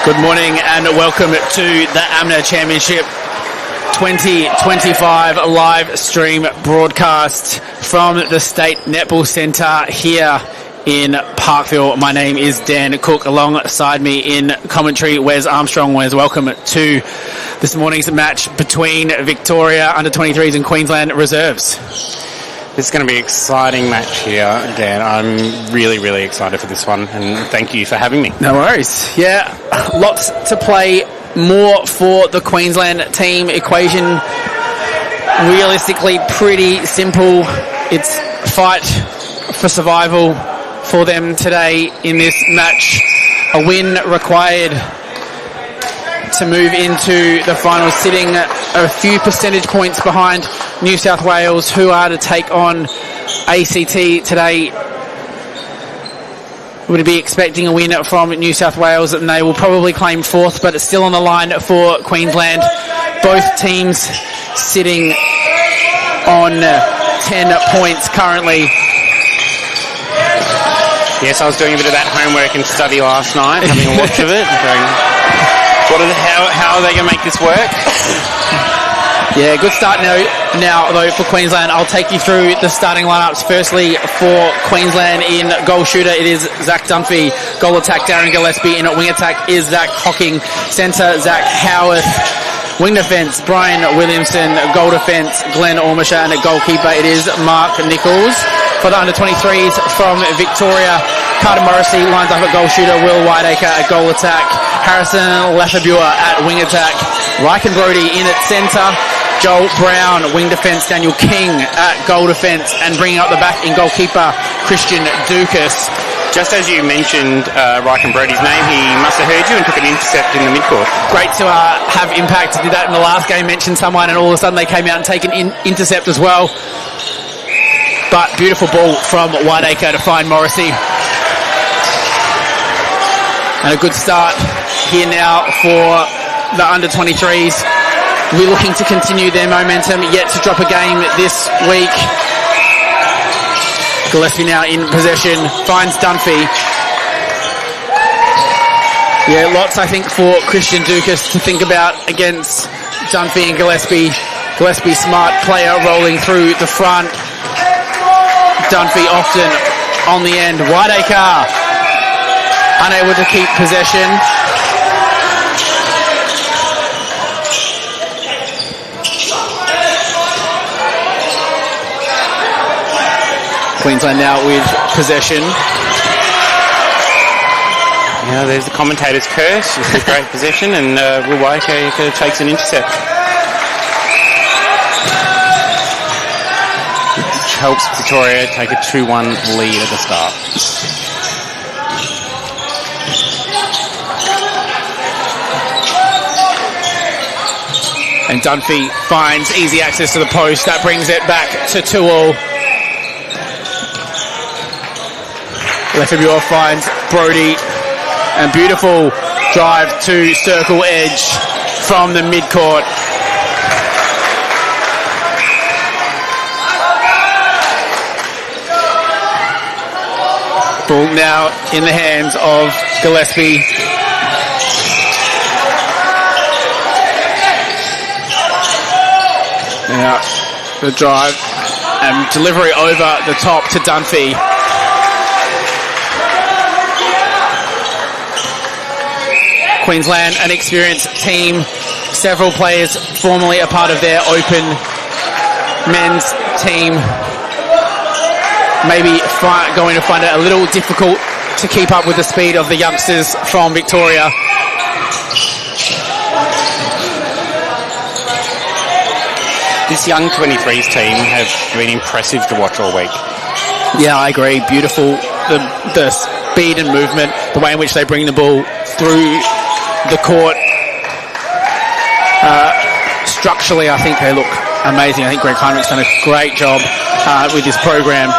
Good morning and welcome to the AMNA Championship 2025 live stream broadcast from the State Netball Centre here in Parkville. My name is Dan Cook. Alongside me in commentary, Wes Armstrong. Wes, welcome to this morning's match between Victoria Under-23s and Queensland Reserves. This is going to be an exciting match here, Dan. I'm really excited for this one, and thank you for having me. No worries. Yeah, lots to play. More for the Queensland team. Equation realistically pretty simple. It's fight for survival for them today in this match. A win required to move into the finals, sitting a few percentage points behind New South Wales, who are to take on ACT today. Would be expecting a win from New South Wales, and they will probably claim fourth, but it's still on the line for Queensland. Both teams sitting on 10 points currently. Yes, I was doing a bit of that homework and study last night, having a watch of it. How are they going to make this work? Yeah, good start now though for Queensland. I'll take you through the starting lineups. Firstly, for Queensland, in goal shooter it is Zach Dunphy. Goal attack Darren Gillespie. In wing attack is Zach Hocking. Centre Zach Howarth. Wing defence Brian Williamson. Goal defence Glenn Ormisha. And at goalkeeper it is Mark Nichols. For the under-23s from Victoria, Carter Morrissey lines up at goal shooter. Will Whiteacre at goal attack. Harrison Lafabua at wing attack. Ryken Brody in at centre. Joel Brown, wing defence, Daniel King at goal defence, and bringing up the back in goalkeeper, Christian Dukas. Just as you mentioned Ryken Brody's name, he must have heard you and took an intercept in the midcourt. Great to have impact. Did that in the last game, mentioned someone, and all of a sudden they came out and taken intercept as well. But beautiful ball from Whiteacre to find Morrissey. And a good start here now for the under-23s. We're looking to continue their momentum, yet to drop a game this week. Gillespie now in possession, finds Dunphy. Yeah, lots I think for Christian Dukas to think about against Dunphy and Gillespie. Gillespie, smart player, rolling through the front. Dunphy often on the end. Whiteacre unable to keep possession. Queensland now with possession. Yeah, there's the commentator's curse. It's a great possession, and Will Whiteacre takes an intercept. Which helps Victoria take a 2-1 lead at the start. And Dunphy finds easy access to the post. That brings it back to 2-all. Lefebvre finds Brody, and beautiful drive to circle edge from the midcourt. Ball now in the hands of Gillespie. Now the drive and delivery over the top to Dunphy. Queensland, an experienced team, several players formerly a part of their open men's team. Maybe going to find it a little difficult to keep up with the speed of the youngsters from Victoria. This young 23s team have been impressive to watch all week. Yeah, I agree. Beautiful. The speed and movement, the way in which they bring the ball through the court. Structurally, I think they look amazing. I think Greg Heinrich's done a great job with this program.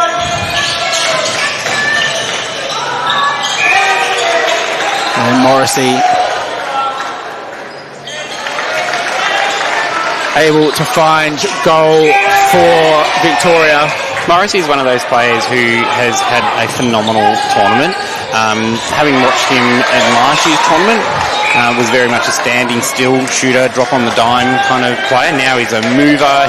And Morrissey able to find goal for Victoria. Morrissey is one of those players who has had a phenomenal tournament. Having watched him in last year's tournament, was very much a standing still shooter, drop on the dime kind of player. Now he's a mover.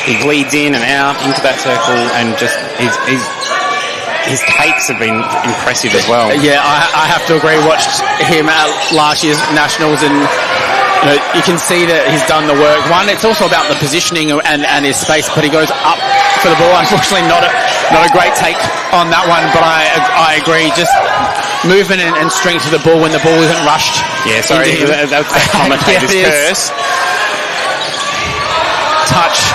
He bleeds in and out into that circle, and just his takes have been impressive as well. Yeah, I have to agree. Watched him at last year's Nationals, and you can see that he's done the work. One, it's also about the positioning and his space, but he goes up for the ball. Unfortunately, not a great take on that one, but I agree. Just movement and strength to the ball when the ball isn't rushed. Yeah, sorry, that's the commentator's curse. Touch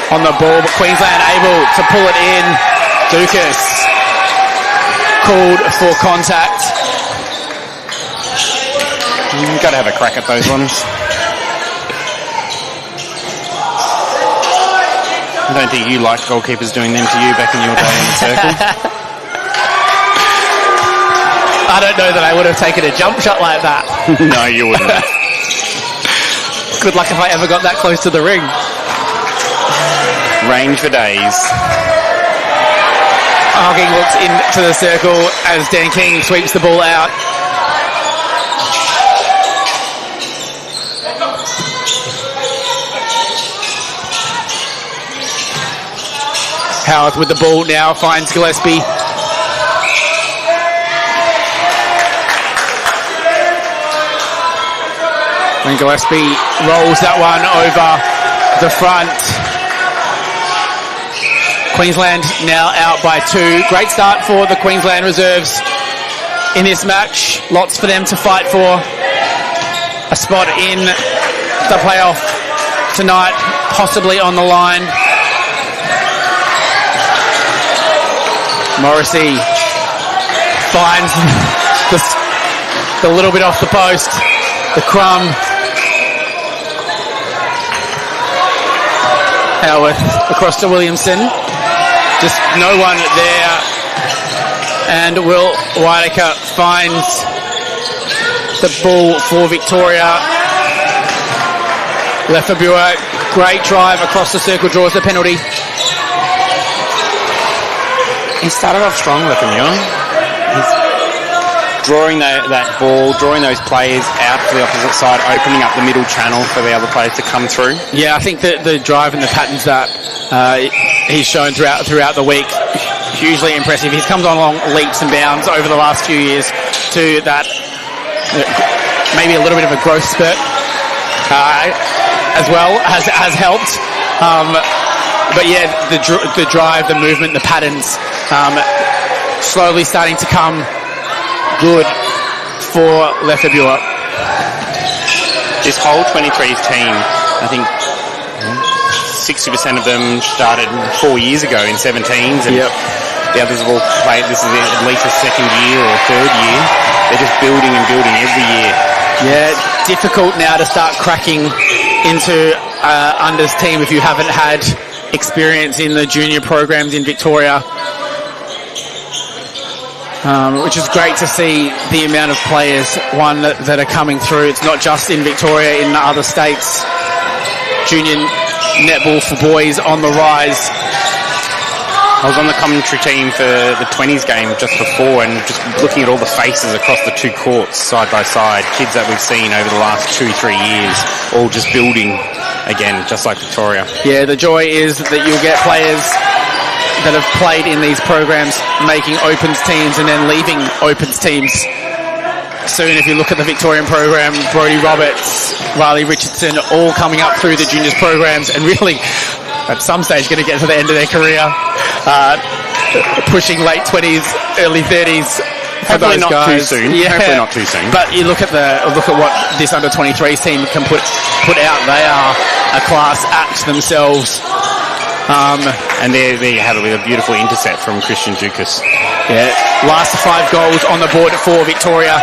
on the ball, but Queensland able to pull it in. Dukas called for contact. You've got to have a crack at those ones. I don't think you liked goalkeepers doing them to you back in your day in the circle. I don't know that I would have taken a jump shot like that. No, you wouldn't. Good luck if I ever got that close to the ring. Range for days. Hocking looks into the circle as Dan King sweeps the ball out. Howarth with the ball now finds Gillespie. And Gillespie rolls that one over the front. Queensland now out by 2. Great start for the Queensland reserves in this match. Lots for them to fight for. A spot in the playoff tonight, possibly on the line. Morrissey finds the little bit off the post. The crumb. Howarth across to Williamson. Just no one there. And Will Whitaker finds the ball for Victoria. Lefebvre, great drive across the circle, draws the penalty. He started off strong, Lefebvre. He's drawing that ball, drawing those players out to the opposite side, opening up the middle channel for the other players to come through. Yeah, I think that the drive and the patterns that he's shown throughout the week, hugely impressive. He's come on along leaps and bounds over the last few years to that maybe a little bit of a growth spurt as well has helped. But yeah, the drive, the movement, the patterns slowly starting to come good for Lefebvre. This whole 23s team, I think 60% of them started 4 years ago in 17s, and the others have all played. This is at least a second year or third year. They're just building and building every year. Yeah, difficult now to start cracking into unders team if you haven't had experience in the junior programs in Victoria. Which is great to see the amount of players, that are coming through. It's not just in Victoria, in the other states. Junior netball for boys on the rise. I was on the commentary team for the 20s game just before, and just looking at all the faces across the two courts side by side, kids that we've seen over the last 2-3 years, all just building again, just like Victoria. Yeah, the joy is that you'll get players that have played in these programs making opens teams and then leaving opens teams soon. If you look at the Victorian program, Brodie Roberts, Riley Richardson, all coming up through the juniors programs and really at some stage going to get to the end of their career, pushing late 20s, early 30s. Hopefully not guys. Too soon. Yeah. Hopefully not too soon. But you look at what this under 23s team can put out. They are a class act themselves. And there you have it with a beautiful intercept from Christian Dukas. Yeah, last 5 goals on the board for Victoria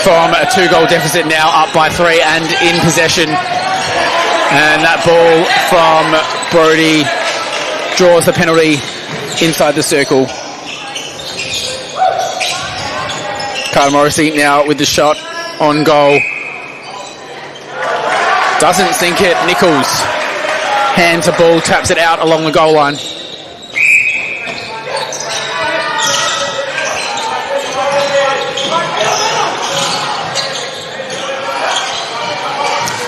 from a 2-goal deficit, now up by 3 and in possession. And that ball from Brodie draws the penalty inside the circle. Carter Morrissey now with the shot on goal. Doesn't sink it. Nichols hands the ball, taps it out along the goal line.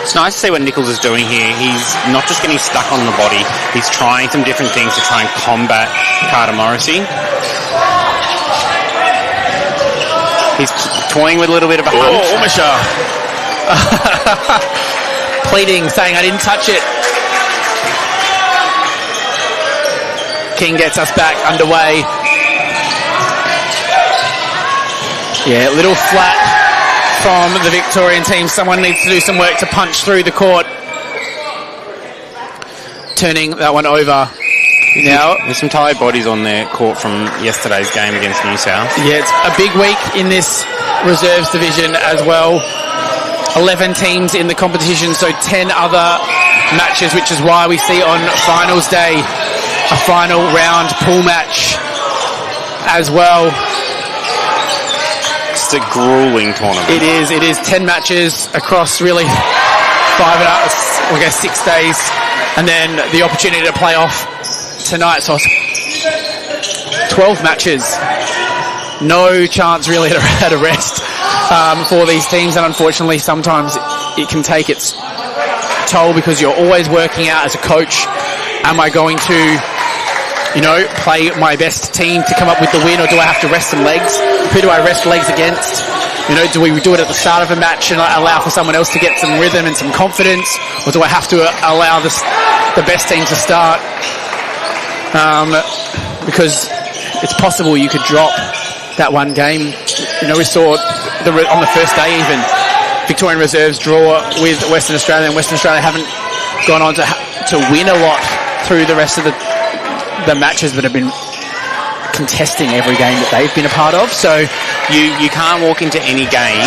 It's nice to see what Nichols is doing here. He's not just getting stuck on the body. He's trying some different things to try and combat Carter Morrissey. He's toying with a little bit of a hunt. Oh, Umisha. Pleading, saying, I didn't touch it. King gets us back underway. Yeah, a little flat from the Victorian team. Someone needs to do some work to punch through the court. Turning that one over. Now, there's some tired bodies on their court from yesterday's game against New South. Yeah, it's a big week in this reserves division as well. 11 teams in the competition, so 10 other matches, which is why we see on finals day a final round pool match as well. It's a grueling tournament. It is 10 matches across really 6 days, and then the opportunity to play off tonight. So 12 matches. No chance really at a rest for these teams, and unfortunately sometimes it can take its toll because you're always working out as a coach, am I going to play my best team to come up with the win, or do I have to rest some legs? Who do I rest legs against? Do we do it at the start of a match and allow for someone else to get some rhythm and some confidence, or do I have to allow the best team to start? Because it's possible you could drop that one game. We saw on the first day even Victorian reserves draw with Western Australia, and Western Australia haven't gone on to win a lot through the rest of the matches, but have been contesting every game that they've been a part of. So you can't walk into any game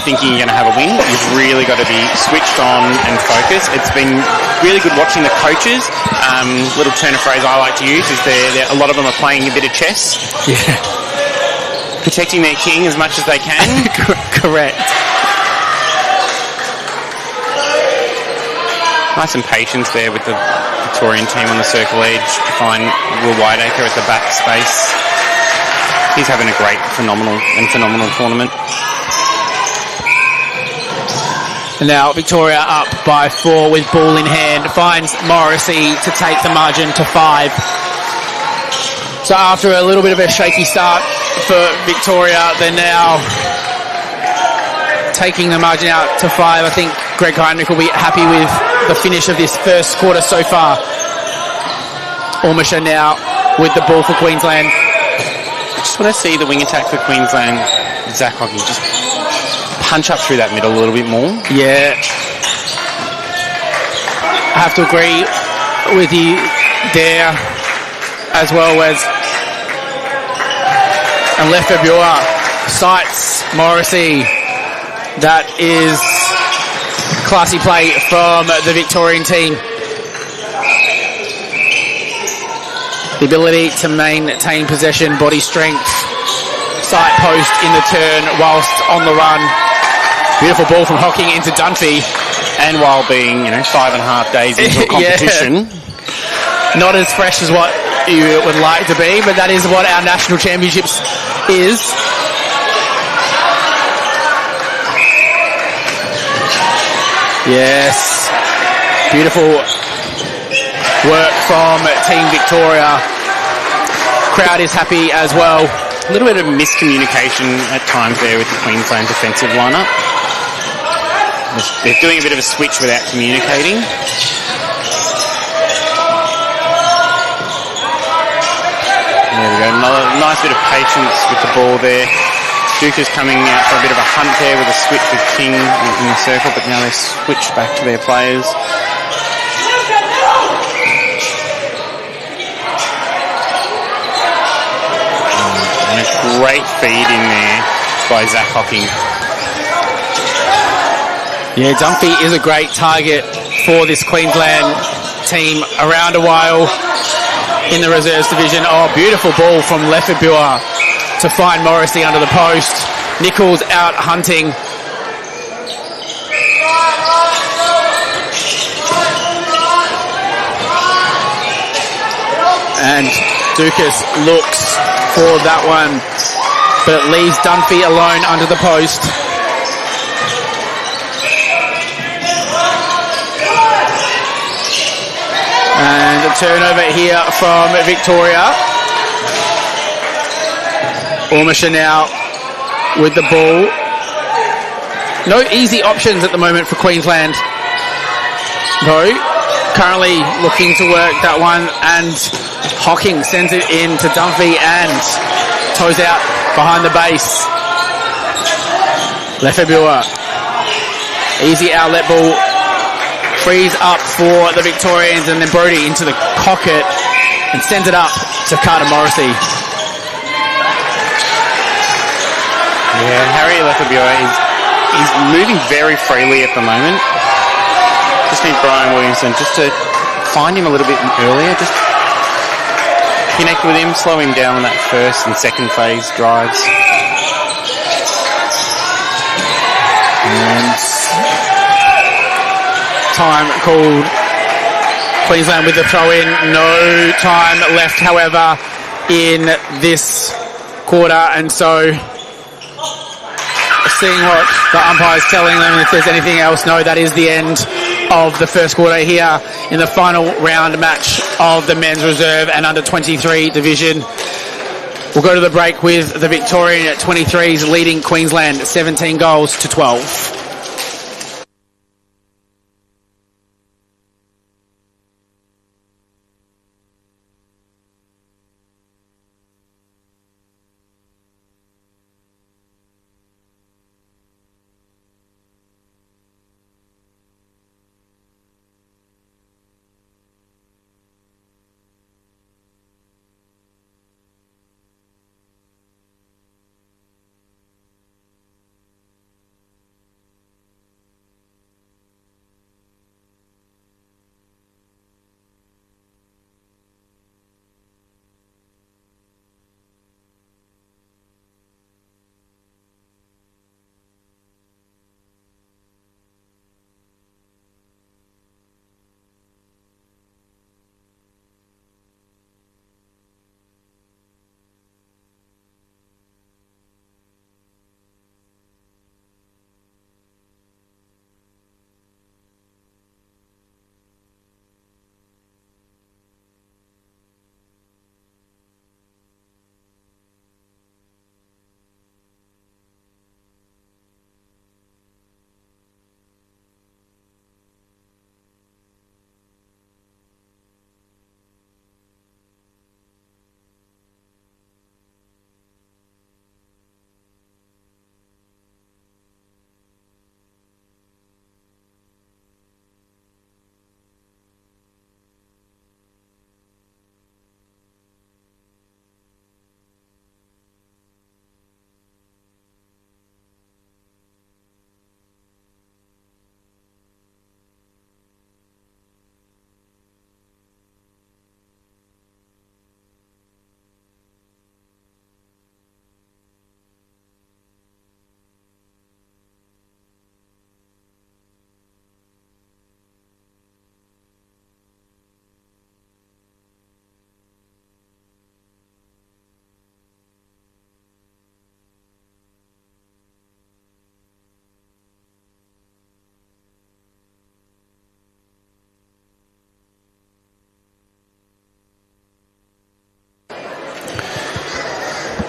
thinking you're going to have a win. You've really got to be switched on and focused. It's been really good watching the coaches. Little turn of phrase I like to use is a lot of them are playing a bit of chess. Yeah. Protecting their king as much as they can. Correct. Nice and patience there with the Victorian team on the circle edge to find Will Whiteacre at the back space. He's having a great, phenomenal tournament. And now Victoria up by 4 with ball in hand. Finds Morrissey to take the margin to 5. So after a little bit of a shaky start for Victoria, they're now taking the margin out to 5. I think Greg Heinrich will be happy with the finish of this first quarter so far. Ormisha now with the ball for Queensland. I just want to see the wing attack for Queensland. Zach Hockey just punch up through that middle a little bit more. Yeah. I have to agree with you there, as well as and Lefebvre sights Morrissey. That is classy play from the Victorian team. The ability to maintain possession, body strength, side post in the turn whilst on the run. Beautiful ball from Hocking into Dunphy. And while being, 5.5 days into a competition. Yeah. Not as fresh as what you would like to be, but that is what our national championships is. Yes. Beautiful work from Team Victoria. Crowd is happy as well. A little bit of miscommunication at times there with the Queensland defensive lineup. They're doing a bit of a switch without communicating. There we go. Another nice bit of patience with the ball there. Dukas coming out for a bit of a hunt there with a switch with King in the circle, but now they switch back to their players. And a great feed in there by Zach Hocking. Yeah, Dunphy is a great target for this Queensland team. Around a while in the reserves division. Oh, beautiful ball from Lefebvre to find Morrissey under the post. Nichols out hunting. And Dukas looks for that one, but it leaves Dunphy alone under the post. turnover here from Victoria. Ormisha now with the ball. No easy options at the moment for Queensland, though. Currently looking to work that one, and Hocking sends it in to Dunphy and toes out behind the base. Lefebvre. Easy outlet ball. Frees up for the Victorians, and then Brody into the pocket and sends it up to Carter Morrissey. Yeah, Harry Lefebvre he's moving very freely at the moment. Just need Brian Williamson just to find him a little bit earlier. Just connect with him, slow him down on that first and second phase drives. And time called. Queensland with the throw in. No time left, however, in this quarter, and so seeing what the umpire's telling them, if there's anything else, no, that is the end of the first quarter here in the final round match of the men's reserve and under 23 division. We'll go to the break with the Victorian at 23s leading Queensland 17 goals to 12.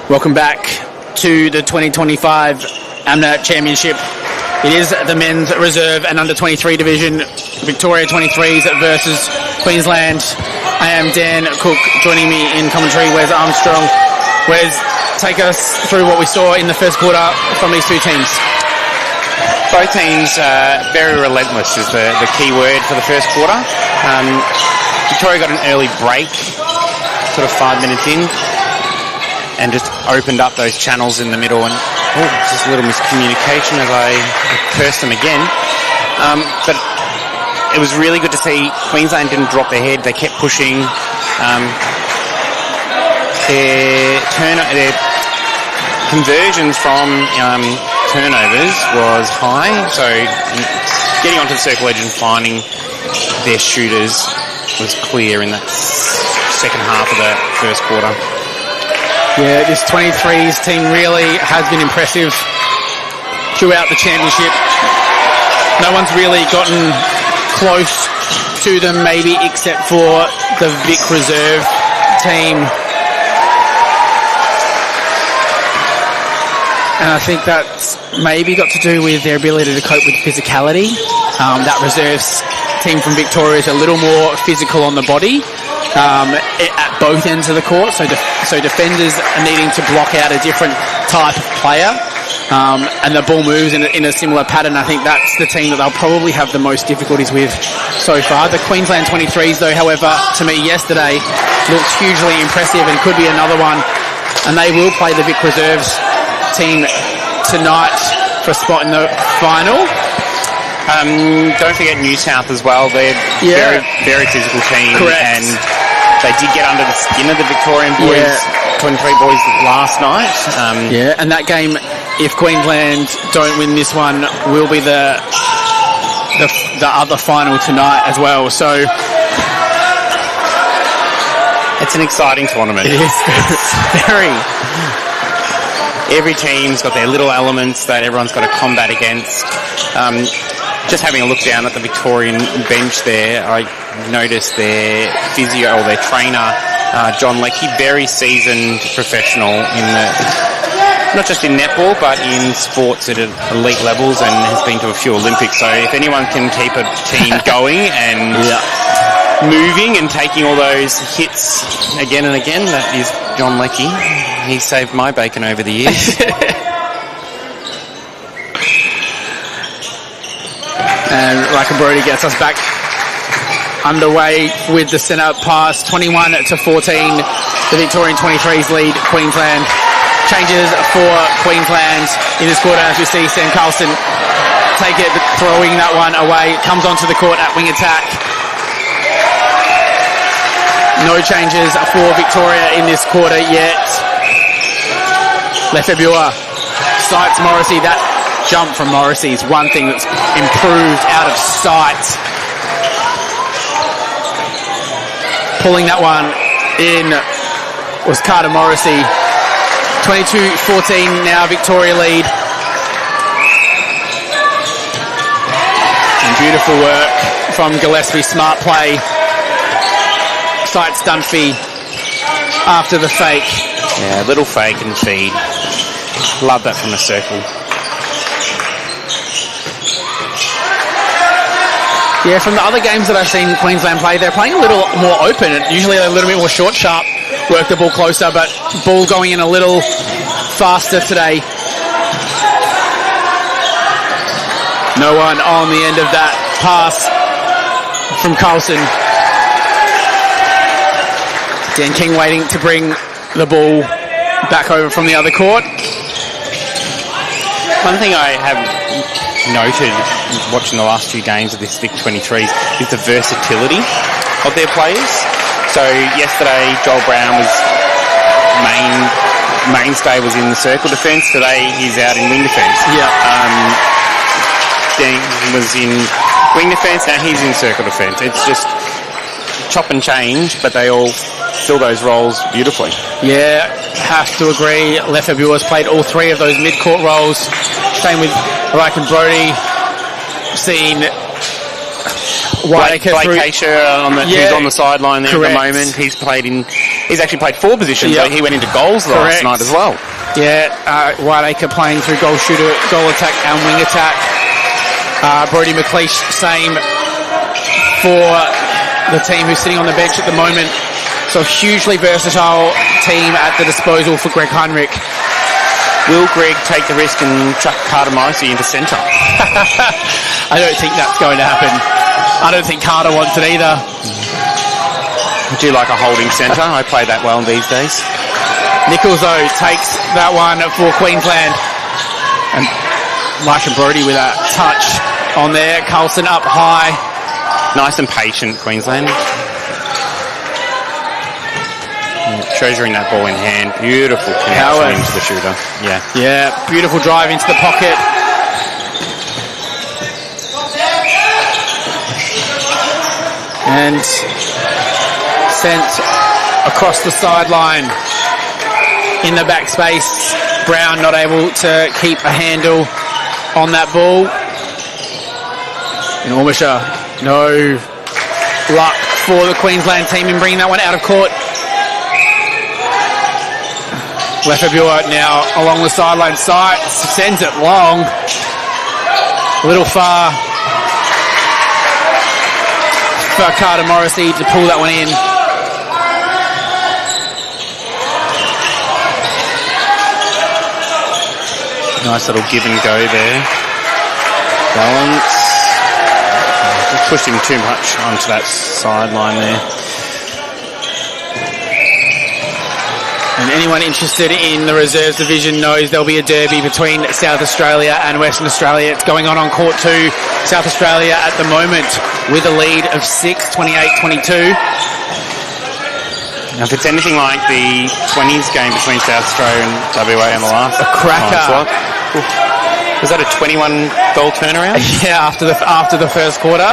Welcome back to the 2025 AMNA Championship. It is the men's reserve and under 23 division. Victoria 23s versus Queensland. I am Dan Cook. Joining me in commentary, Wes Armstrong. Wes, take us through what we saw in the first quarter from these two teams. Both teams very relentless is the key word for the first quarter. Victoria got an early break, sort of 5 minutes in, and just opened up those channels in the middle, and just a little miscommunication as I cursed them again. But it was really good to see Queensland didn't drop their head. They kept pushing. Their conversions from turnovers was high, so getting onto the circle edge and finding their shooters was clear in that second half of the first quarter. Yeah, this 23s team really has been impressive throughout the championship. No one's really gotten close to them, maybe, except for the Vic reserve team. And I think that's maybe got to do with their ability to cope with physicality. That reserves team from Victoria is a little more physical on the body at both ends of the court. So defenders are needing to block out a different type of player. And the ball moves in a similar pattern. I think that's the team that they'll probably have the most difficulties with so far. The Queensland 23s, though, however, to me yesterday looked hugely impressive and could be another one. And they will play the Vic reserves team tonight for a spot in the final. Don't forget New South as well. They're very, very physical team. Correct. And they did get under the skin of the Victorian boys, 23 boys last night. And that game, if Queensland don't win this one, will be the other final tonight as well. So it's an exciting tournament. it is very. Every team's got their little elements that everyone's got to combat against. Just having a look down at the Victorian bench there, I noticed their physio or their trainer, John Leckie, very seasoned professional in not just in netball but in sports at elite levels, and has been to a few Olympics. So if anyone can keep a team going and moving and taking all those hits again and again, that is John Leckie. He saved my bacon over the years. And Rakan Brody gets us back underway with the centre pass, 21-14. The Victorian 23s lead Queensland. Changes for Queensland in this quarter, as we see Sam Carlson take it, throwing that one away. Comes onto the court at wing attack. No changes for Victoria in this quarter yet. Lefebvre sights Morrissey. That jump from Morrissey is one thing that's improved out of sight. Pulling that one in was Carter Morrissey. 22-14 now, Victoria lead. And beautiful work from Gillespie. Smart play. Sights Dunphy after the fake. Yeah, little fake and feed. Love that from the circle. Yeah, from the other games that I've seen Queensland play, they're playing a little more open. Usually they're a little bit more short, sharp, work the ball closer, but ball going in a little faster today. No one on the end of that pass from Carlson. Dan King waiting to bring the ball back over from the other court. One thing I have noted watching the last few games of this Vic 23s is the versatility of their players. So yesterday Joel Brown was mainstay was in the circle defence. Today he's out in wing defence. Dan was in wing defence, now he's in circle defence. It's just chop and change, but they all fill those roles beautifully. Yeah, have to agree. Lefebvre has played all three of those mid-court roles. Same with Rakan Brody. Seen Blake Asher who's on the sideline there. Correct. At the moment. He's actually played four positions. Yep. He went into goals last night as well. Yeah, Whiteacre playing through goal shooter, goal attack and wing attack. Brody McLeish, same for the team who's sitting on the bench at the moment. So hugely versatile team at the disposal for Greg Heinrich. Will Greg take the risk and chuck Carter Morrissey into centre? I don't think that's going to happen. I don't think Carter wants it either. Would you like a holding centre? I play that well these days. Nichols, though, takes that one for Queensland. And Mike and Brody with a touch on there. Carlson up high. Nice and patient, Queensland. Treasuring that ball in hand. Beautiful connection into the shooter. Yeah, beautiful drive into the pocket. And sent across the sideline in the backspace. Brown not able to keep a handle on that ball. And Ormisha, no luck for the Queensland team in bringing that one out of court. Lefebvre now along the sideline side, sends it long. A little far for Carter Morrissey to pull that one in. Nice little give and go there. Balance. Pushed him too much onto that sideline there. And anyone interested in the reserves division knows there'll be a derby between South Australia and Western Australia. It's going on court 2. South Australia at the moment with a lead of 6, 28-22. Now, if it's anything like the 20s game between South Australia and WA in the last a cracker. Was that a 21-goal turnaround? Yeah, after the first quarter,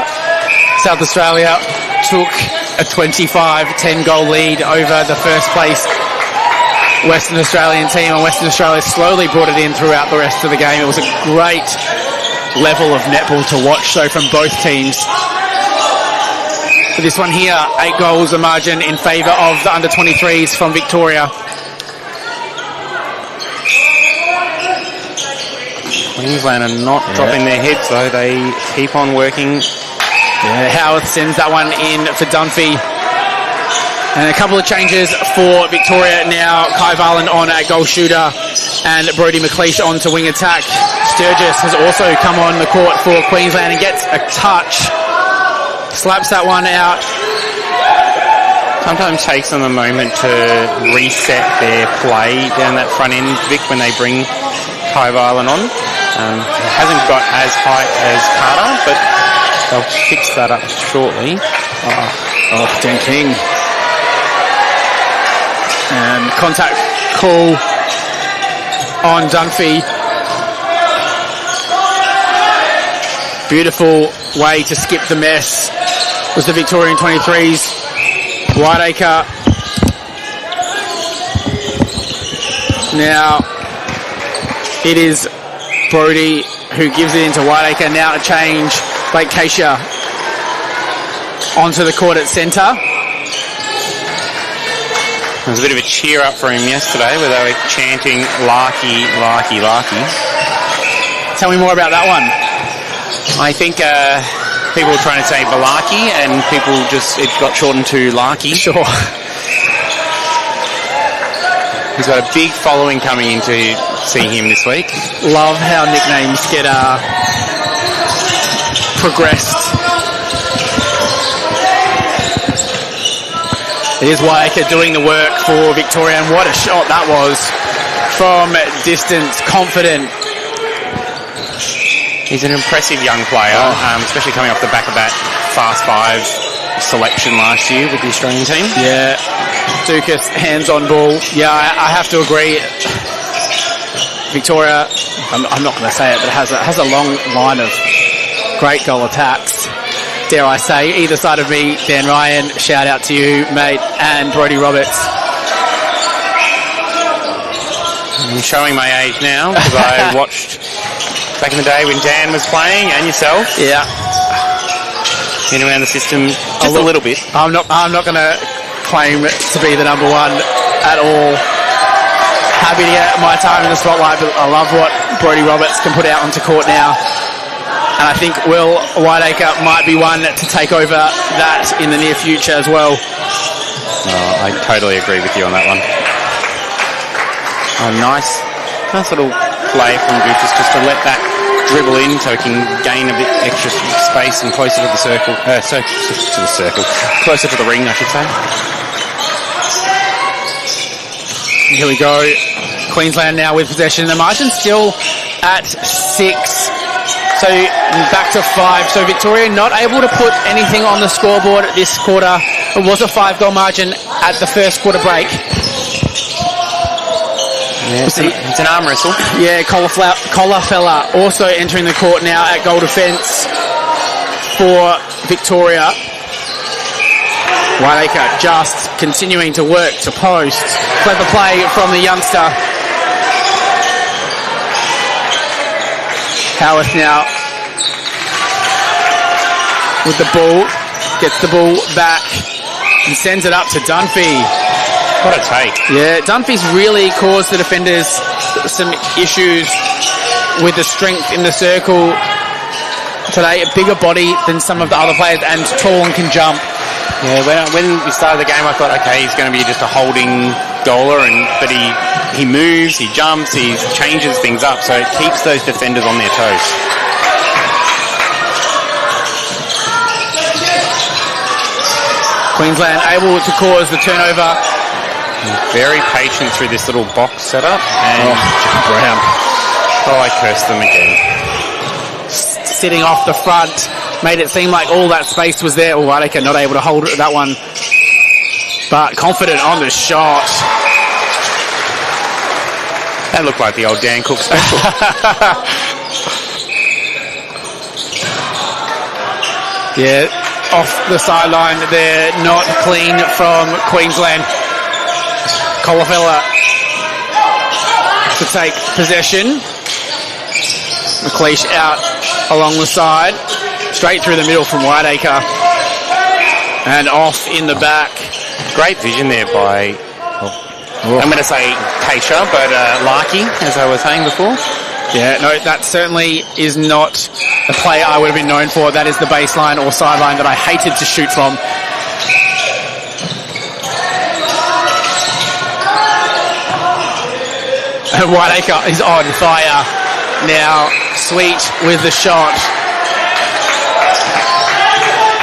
South Australia took a 25-10 goal lead over the first place Western Australian team, and Western Australia slowly brought it in throughout the rest of the game. It was a great level of netball to watch, so from both teams. For this one here, 8 goals the margin in favour of the under-23s from Victoria. Queensland are not dropping their heads though, they keep on working. Yeah, Howarth sends that one in for Dunphy. And a couple of changes for Victoria now. Kai Varland on at goal shooter and Brodie McLeish on to wing attack. Sturgis has also come on the court for Queensland and gets a touch. Slaps that one out. Sometimes takes them a moment to reset their play down that front end, Vic, when they bring Kai Varland on. Hasn't got as height as Carter, but they'll fix that up shortly. Dan King. And contact call on Dunphy. Beautiful way to skip the mess was the Victorian 23s. Whiteacre. Now it is Brodie who gives it into Whiteacre. Now a change. Blake Keisha onto the court at centre. There was a bit of a cheer up for him yesterday where they were chanting Larky, Larky, Larky. Tell me more about that one. I think people were trying to say Balarky and people it got shortened to Larky. Sure. He's got a big following coming in to see him this week. Love how nicknames get progressed. It is Whiteacre doing the work for Victoria, and what a shot that was from distance, confident. He's an impressive young player, especially coming off the back of that Fast 5 selection last year with the Australian team. Yeah, Dukas, hands-on ball. Yeah, I have to agree. Victoria, I'm not going to say it, but it has a long line of great goal attacks. Dare I say, either side of me, Dan Ryan, shout out to you, mate, and Brodie Roberts. I'm showing my age now because I watched back in the day when Dan was playing and yourself. Yeah. Been around the system just a little bit. I'm not going to claim to be the number one at all. Happy to get my time in the spotlight, but I love what Brodie Roberts can put out onto court now. And I think Will Whiteacre might be one to take over that in the near future as well. I totally agree with you on that one. Nice little play from Dukas just to let that dribble in so he can gain a bit extra space and closer to the circle. Closer to the ring, I should say. Here we go. Queensland now with possession. The margin still at 6. So back to 5. So Victoria not able to put anything on the scoreboard this quarter. It was a 5-goal margin at the first quarter break. Yeah, it's an arm wrestle. Yeah, Colafella also entering the court now at goal defence for Victoria. Whiteacre just continuing to work to post. Clever play from the youngster. Howarth now with the ball, gets the ball back and sends it up to Dunphy. What a take. Yeah, Dunphy's really caused the defenders some issues with the strength in the circle today. A bigger body than some of the other players and tall and can jump. Yeah, when we started the game, I thought, okay, he's going to be just a holding goaler, but he moves, he jumps, he changes things up, so it keeps those defenders on their toes. Queensland able to cause the turnover. Very patient through this little box setup. And Brown. Oh, I cursed them again. Sitting off the front. Made it seem like all that space was there. Oh, Whitaker not able to hold that one. But confident on the shot. That looked like the old Dan Cook special. Yeah, off the sideline there. Not clean from Queensland. Colafella to take possession. McLeish out along the side. Straight through the middle from Whiteacre. And off in the back. Great vision there by, I'm going to say Keisha, but Larky, as I was saying before. Yeah, no, that certainly is not a play I would have been known for. That is the baseline or sideline that I hated to shoot from. And Whiteacre is on fire now. Sweet with the shot.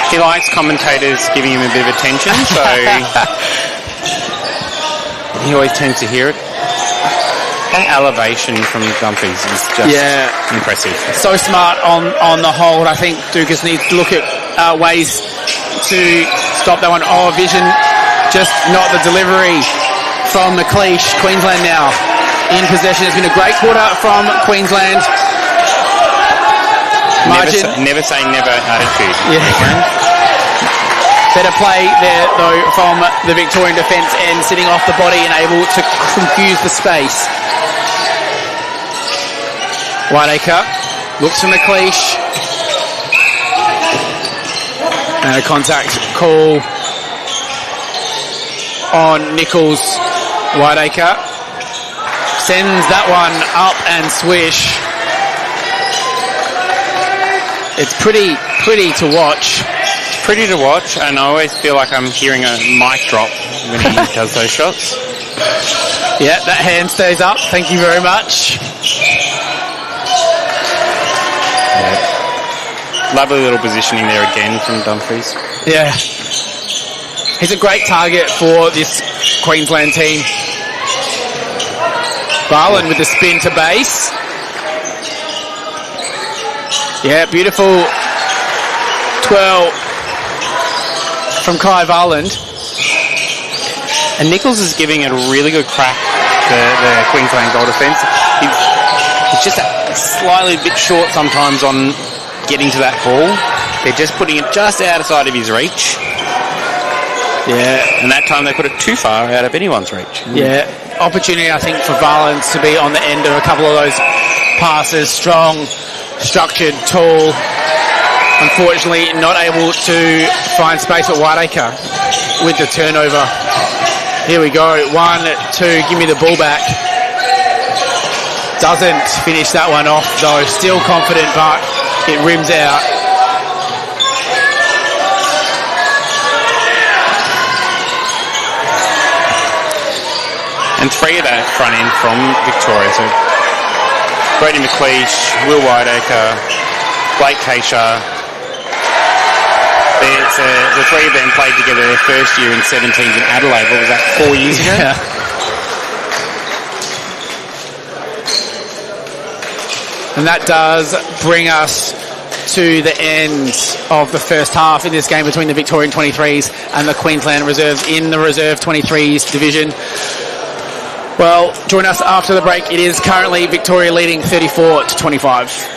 He likes commentators giving him a bit of attention, so he always tends to hear it. That elevation from Dumpies is just impressive. So smart on the hold. I think Dukas needs to look at ways to stop that one. Oh, vision, just not the delivery from McLeish. Queensland now in possession. It's been a great quarter from Queensland. Margin. Never say never attitude. Yeah. Better play there, though, from the Victorian defence end, sitting off the body and able to confuse the space. Whiteacre looks for McLeish. And a contact call on Nichols. Whiteacre sends that one up and swish. It's pretty to watch. It's pretty to watch, and I always feel like I'm hearing a mic drop when he does those shots. Yeah, that hand stays up. Thank you very much. Yeah. Lovely little positioning there again from Dumfries. Yeah. He's a great target for this Queensland team. Barlin with the spin to base. Yeah, beautiful 12 from Kai Varland. And Nichols is giving it a really good crack, the Queensland goal defence. He's just slightly a bit short sometimes on getting to that ball. They're just putting it just outside of his reach. Yeah. And that time they put it too far out of anyone's reach. Yeah. Opportunity, I think, for Varland to be on the end of a couple of those passes. Strong, structured, tall. Unfortunately, not able to find space at Whiteacre with the turnover. Here we go. 1-2. Give me the ball back. Doesn't finish that one off, though. Still confident, but it rims out. And three of that front end from Victoria. So Brady McLeish, Will Whiteacre, Blake Keisha. The three of them played together their first year in 17s in Adelaide. What was that, 4 years ago? Yeah. And that does bring us to the end of the first half in this game between the Victorian 23s and the Queensland Reserves in the Reserve 23s division. Well, join us after the break. It is currently Victoria leading 34-25.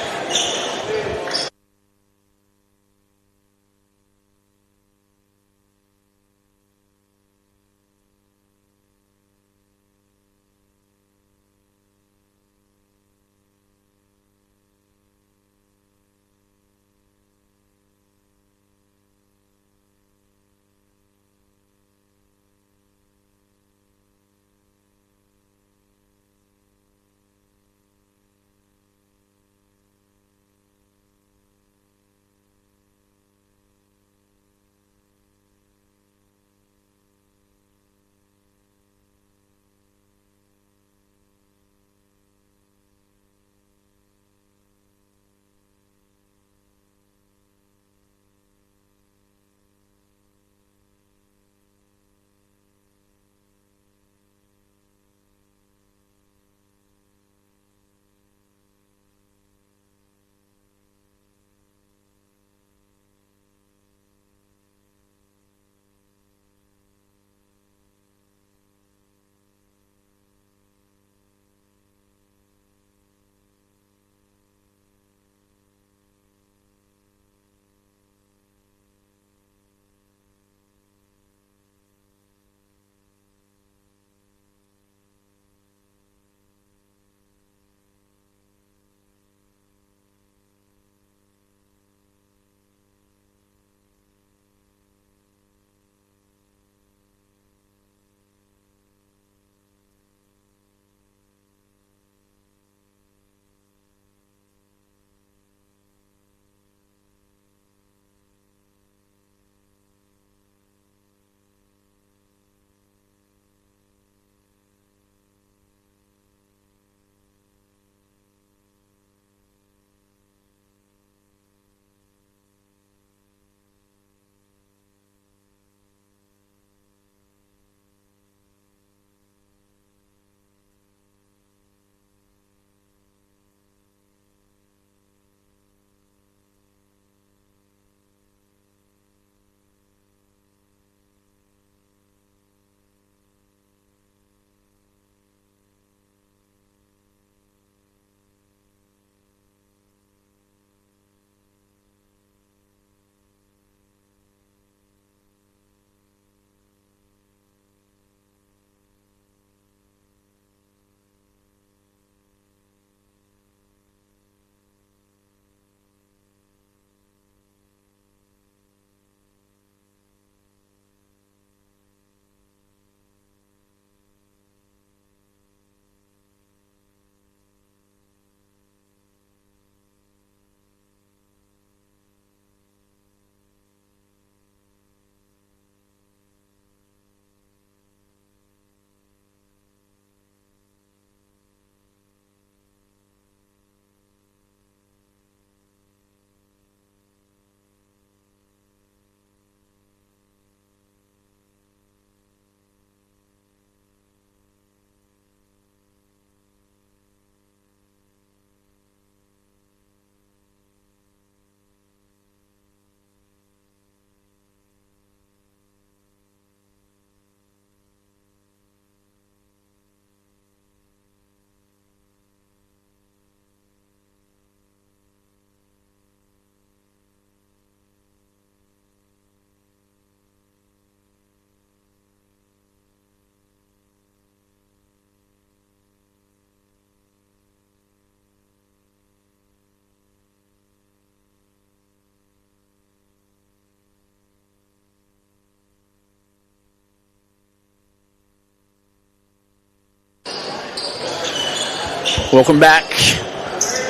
Welcome back,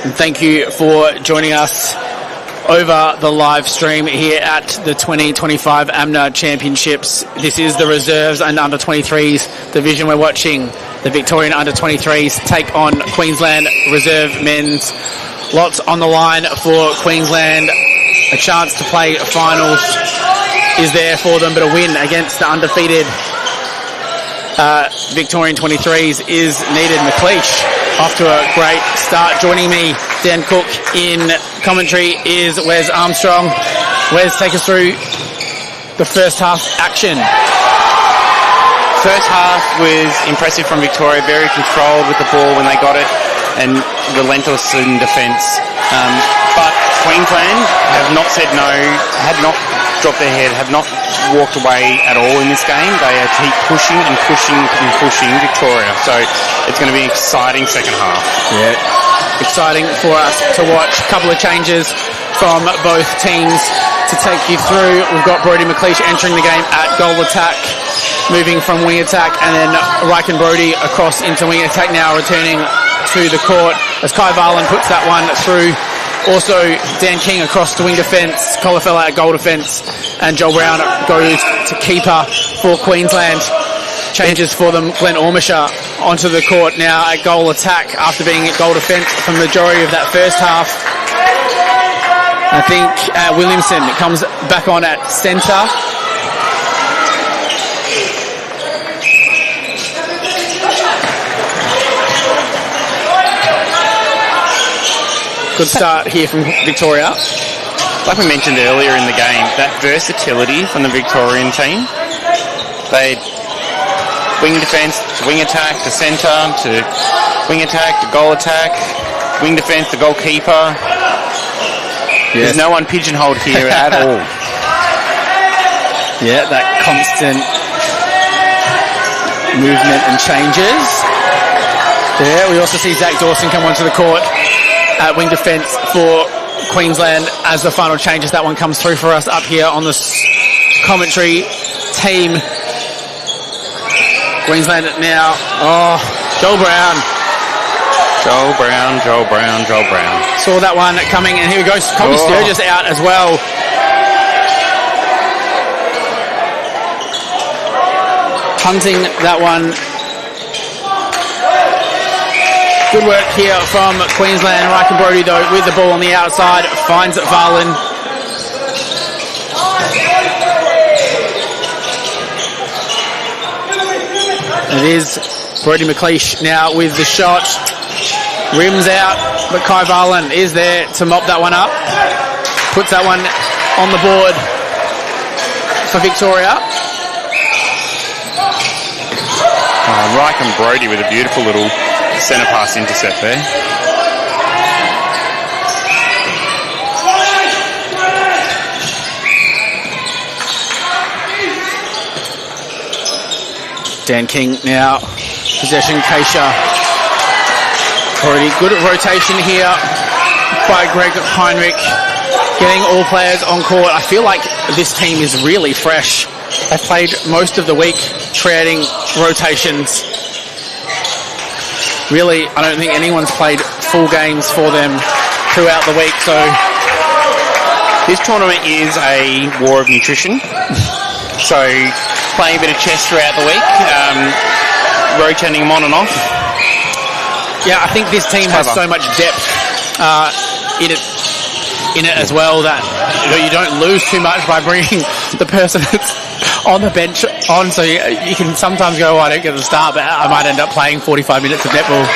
and thank you for joining us over the live stream here at the 2025 AMNA Championships. This is the reserves and under 23s division. We're watching the Victorian under 23s take on Queensland reserve men's. Lots on the line for Queensland. A chance to play finals is there for them, but a win against the undefeated Victorian 23s is needed. McLeish off to a great start. Joining me, Dan Cook in commentary, is Wes Armstrong. Wes, take us through the first half action. First half was impressive from Victoria, very controlled with the ball when they got it and relentless in defence. But Queensland have not said no, have not dropped their head, have not walked away at all in this game. They are keep pushing and pushing and pushing Victoria. So it's going to be an exciting second half. Yeah, exciting for us to watch. A couple of changes from both teams to take you through. We've got Brodie McLeish entering the game at goal attack, moving from wing attack, and then Ryken Brodie across into wing attack now, returning to the court as Kai Varlin puts that one through. Also, Dan King across to wing defence, Colafella at goal defence, and Joel Brown goes to keeper for Queensland. Changes for them, Glenn Ormisher onto the court now at goal attack after being at goal defence for the majority of that first half. I think Williamson comes back on at centre. Good start here from Victoria. Like we mentioned earlier in the game, that versatility from the Victorian team. They wing defence to wing attack to centre to wing attack to goal attack, wing defence to goalkeeper. Yes. There's no one pigeonholed here at all. Yeah, that constant movement and changes. There, we also see Zach Dawson come onto the court at wing defence for Queensland as the final changes. That one comes through for us up here on the commentary team. Queensland now. Oh, Joel Brown. Joel Brown. Saw that one coming, and here we go. Colby Sturgis out as well. Hunting that one. Good work here from Queensland. Ryken Brodie, though, with the ball on the outside, finds Varlin. It is Brodie McLeish now with the shot. Rims out, but Kai Varlin is there to mop that one up. Puts that one on the board for Victoria. Ryken Brodie with a beautiful little centre pass intercept there. Dan King now, possession, Keisha. Already good rotation here by Greg Heinrich, getting all players on court. I feel like this team is really fresh. They've played most of the week creating rotations. Really, I don't think anyone's played full games for them throughout the week. So this tournament is a war of nutrition. So playing a bit of chess throughout the week, rotating them on and off. Yeah, I think this team has so much depth in it as well that you don't lose too much by bringing the person that's on the bench on. So you can sometimes go, I don't get the start, but I might end up playing 45 minutes of netball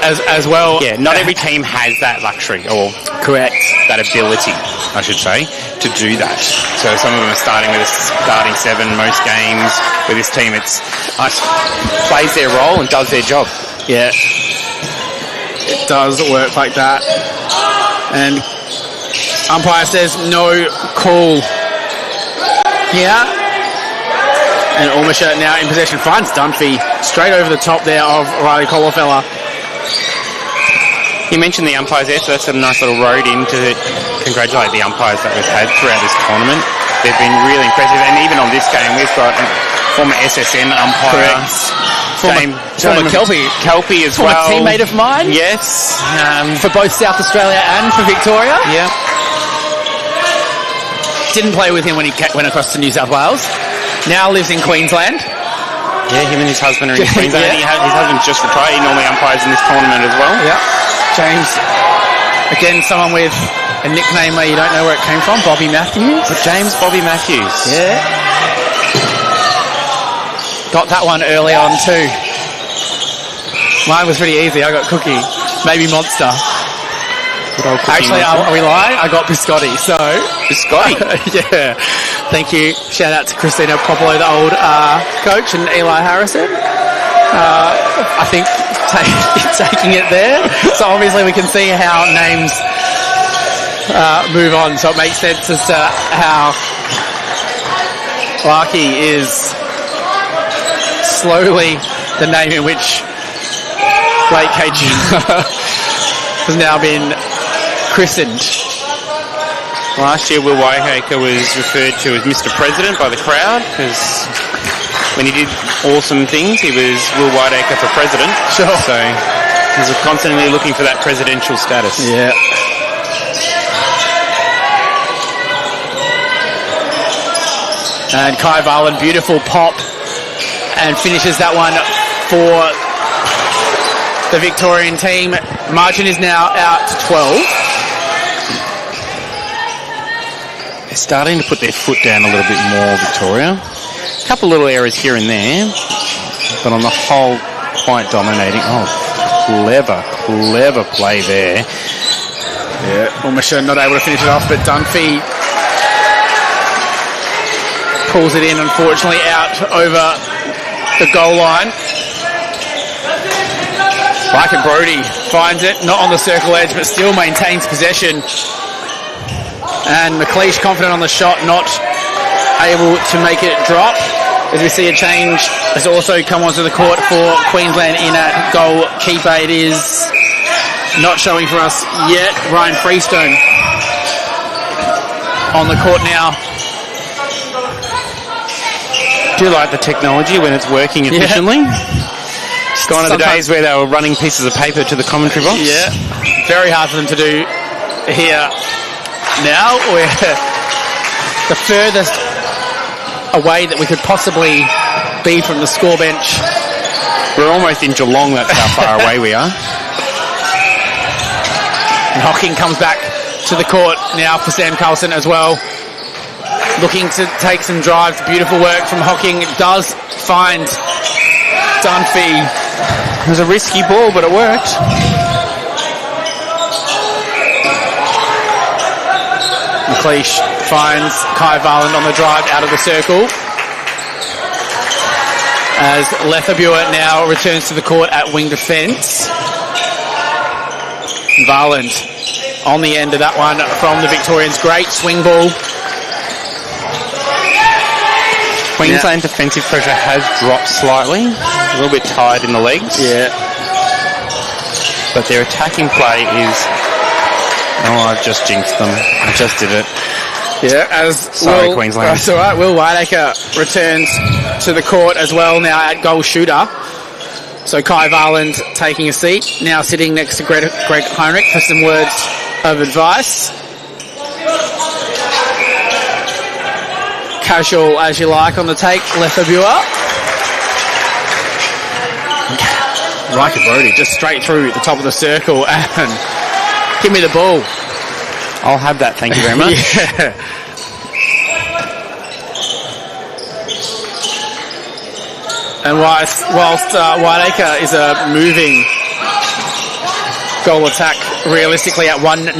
as well. Yeah, not every team has that luxury, or correct, that ability, I should say, to do that. So some of them are starting with a starting 7 most games. With this team, it's plays their role and does their job. Yeah, it does work like that. And umpire says no call here. And Ormisher now in possession finds Dunphy straight over the top there of Riley Colafella. You mentioned the umpires there, so that's a nice little road in to congratulate the umpires that we've had throughout this tournament. they've been really impressive. And even on this game, we've got former SSN umpire. Former Kelpie as well. well. Former teammate of mine. Yes. For both South Australia and for Victoria. Yeah. Didn't play with him when he went across to New South Wales. Now lives in Queensland. Yeah, him and his husband are in Queensland. Yeah. His husband's just retired. He normally umpires in this tournament as well. Yeah. James, again, someone with a nickname where you don't know where it came from, Bobby Matthews. But James Bobby Matthews. Yeah. Got that one early on too. Mine was pretty easy. I got Cookie. Maybe Monster. Actually, are we lying? I got Biscotti, so... Biscotti? Yeah. Thank you. Shout out to Christina Popolo, the old coach, and Eli Harrison. I think taking it there. So obviously we can see how names move on. So it makes sense as to how Larky is slowly the name in which Blake Cajun has now been christened. Last year, Will Whiteacre was referred to as Mr. President by the crowd because when he did awesome things, he was Will Whiteacre for president. Sure. So he was constantly looking for that presidential status. Yeah. And Kai Varland, beautiful pop, and finishes that one for the Victorian team. Margin is now out to 12. They're starting to put their foot down a little bit more, Victoria. A couple little errors here and there, but on the whole, quite dominating. Oh, clever play there. Yeah, Ulmisha not able to finish it off, but Dunphy pulls it in, unfortunately, out over the goal line. Like it, Brody finds it, not on the circle edge, but still maintains possession. And McLeish confident on the shot, not able to make it drop. As we see a change has also come onto the court for Queensland in at goalkeeper. It is not showing for us yet. Ryan Freestone on the court now. Do you like the technology when it's working efficiently? Yeah. Gone are the days where they were running pieces of paper to the commentary box. Yeah, very hard for them to do here. Now we're the furthest away that we could possibly be from the score bench. We're almost in Geelong, that's how far away we are. And Hocking comes back to the court now for Sam Carlson as well. Looking to take some drives. Beautiful work from Hocking. Does find Dunphy. It was a risky ball, but it worked. McLeish finds Kai Varland on the drive out of the circle. As Lethabua now returns to the court at wing defence. Varland on the end of that one from the Victorians. Great swing ball. Queensland defensive pressure has dropped slightly. A little bit tired in the legs. Yeah. But their attacking play is... Oh, I've just jinxed them. I just did it. Yeah, Sorry, Queensland. That's all right. Will Whiteacre returns to the court as well now at goal shooter. So Kai Varland taking a seat. Now sitting next to Greg Heinrich for some words of advice. Casual as you like on the take, Lethabua. Riker Brody just straight through the top of the circle and give me the ball. I'll have that, thank you very much. Yeah. And whilst Whiteacre is a moving goal attack, realistically at 191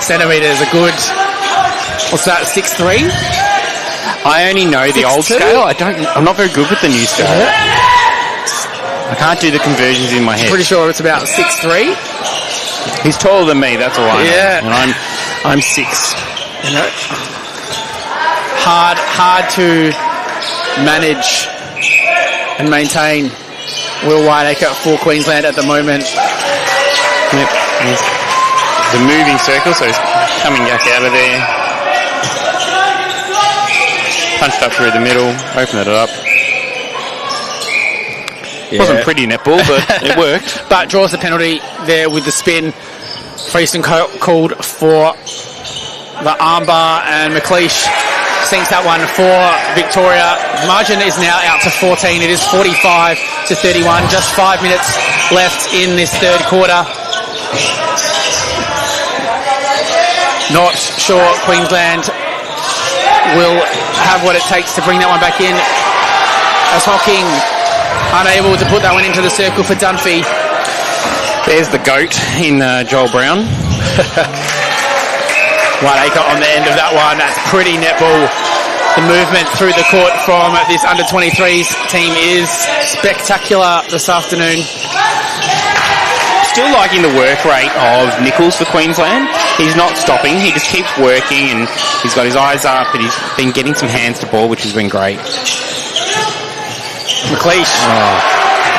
centimetres, a good, what's that, 6'3"? I only know the old scale. I'm not very good with the new scale. I can't do the conversions in my head. Pretty sure it's about 6'3". He's taller than me, that's all I know. Yeah. And I'm 6. You know, hard to manage and maintain Will Whiteacre for Queensland at the moment. Yep. He's the moving circle, so he's coming back out of there. punched up through the middle, opened it up. Yeah. Wasn't pretty netball, but it worked. But draws the penalty there with the spin. Freeston called for the armbar, and McLeish sinks that one for Victoria. Margin is now out to 14. It is 45 to 31. Just 5 minutes left in this third quarter. Not sure Queensland will have what it takes to bring that one back in, as Hocking unable to put that one into the circle for Dunphy. There's the goat in Joel Brown. 1 acre on the end of that one. That's pretty netball. The movement through the court from this under-23s team is spectacular this afternoon. Still liking the work rate of Nichols for Queensland. He's not stopping. He just keeps working, and he's got his eyes up, and he's been getting some hands to ball, which has been great. McLeish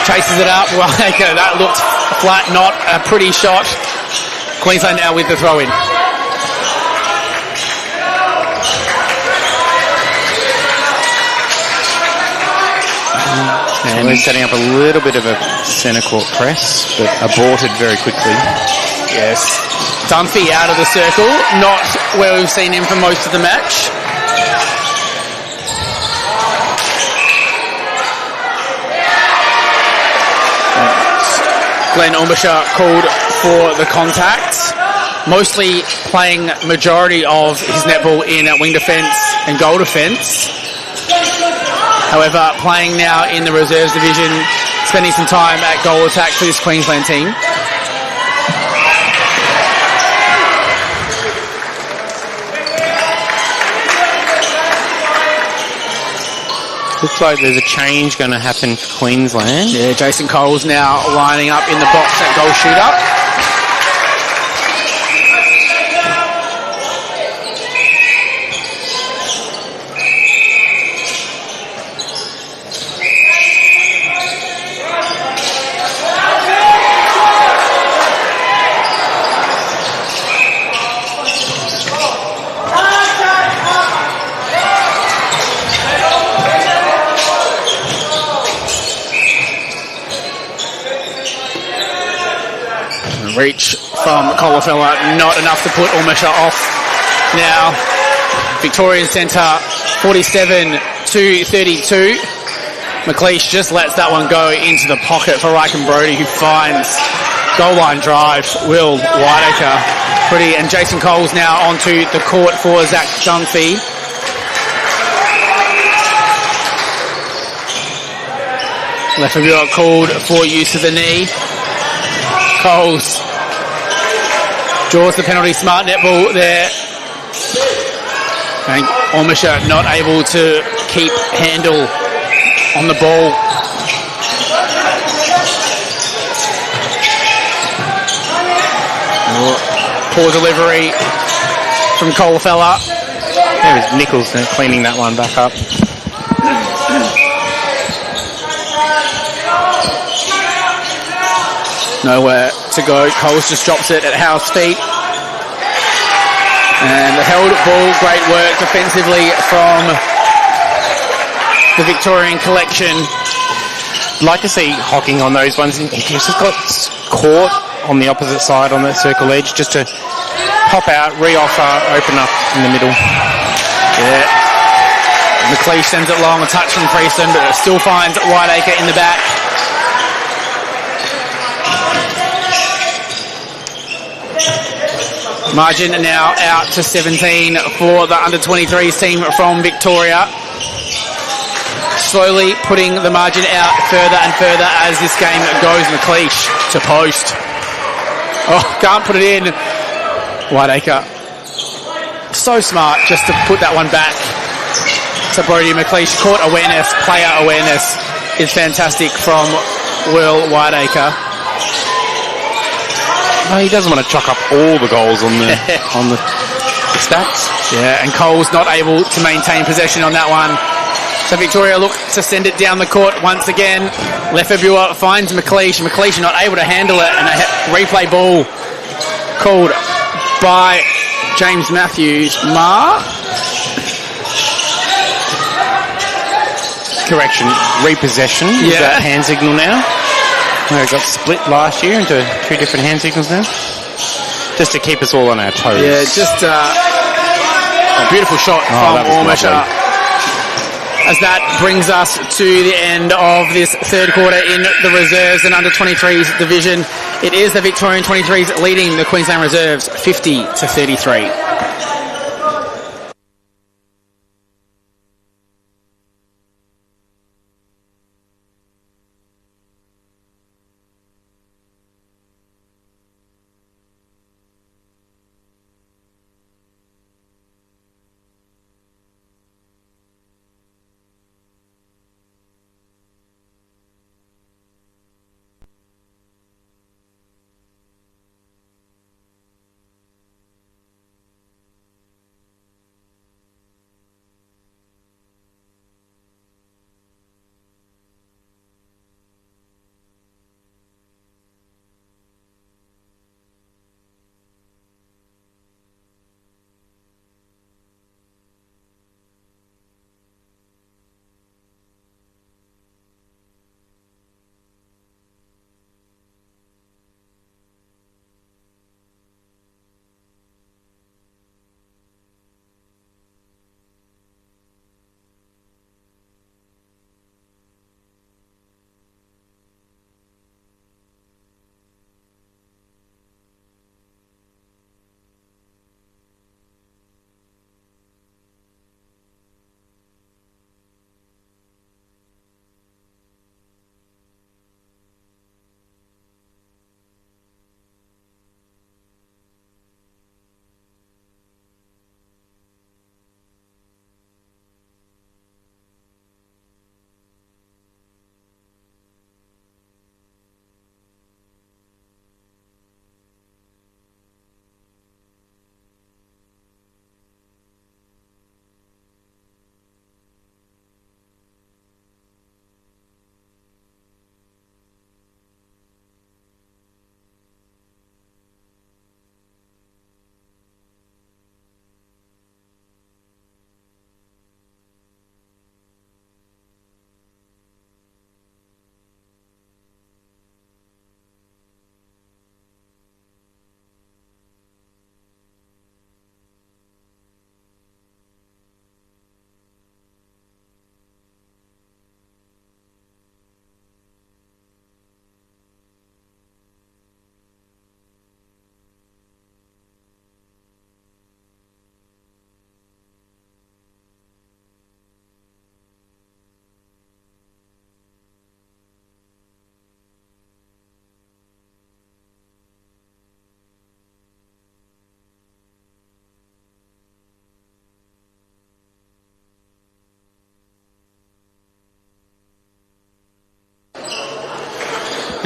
chases it up. Well, that looked flat, not a pretty shot. Queensland now with the throw-in. And we're setting up a little bit of a centre court press, but aborted very quickly. Yes. Dunphy out of the circle, not where we've seen him for most of the match. Glenn Ormisha called for the contact, mostly playing majority of his netball in wing defence and goal defence. However, playing now in the reserves division, spending some time at goal attack for this Queensland team. Looks like there's a change going to happen for Queensland. Yeah, Jason Cole's now lining up in the box at goal shooter. Reach from Colafella, not enough to put Ormisha off. Now, Victorian Centre, 47 to 32. McLeish just lets that one go into the pocket for Ryken Brody, who finds goal line drive. Will Whiteacre, pretty, and Jason Cole's now onto the court for Zach Dunphy. Lefebvre called for use of the knee. Coles draws the penalty, smart netball there. And Ormisha not able to keep handle on the ball. Poor delivery from Colafella. There was Nichols cleaning that one back up. Nowhere to go. Coles just drops it at Howe's feet. And the held ball, great work defensively from the Victorian collection. I'd like to see Hocking on those ones. He just got caught on the opposite side on that circle edge just to pop out, re-offer, open up in the middle. Yeah. McLeish sends it long, a touch from Freeston, but it still finds Whiteacre in the back. Margin now out to 17 for the under-23s team from Victoria. Slowly putting the margin out further and further as this game goes. McLeish to post. Oh, can't put it in. Whiteacre. So smart just to put that one back to Brody McLeish. Court awareness, player awareness is fantastic from Will Whiteacre. No, he doesn't want to chalk up all the goals on the on the stats. Yeah, and Cole's not able to maintain possession on that one. So Victoria look to send it down the court once again. Lefebvre finds McLeish. McLeish not able to handle it, and a replay ball called by James Matthews. Correction, repossession. Is that hand signal now? Where it got split last year into 2 different hand signals now. Just to keep us all on our toes. Yeah, just a beautiful shot from Ormisha. As that brings us to the end of this third quarter in the reserves and under 23s division. It is the Victorian 23s leading the Queensland reserves 50-33.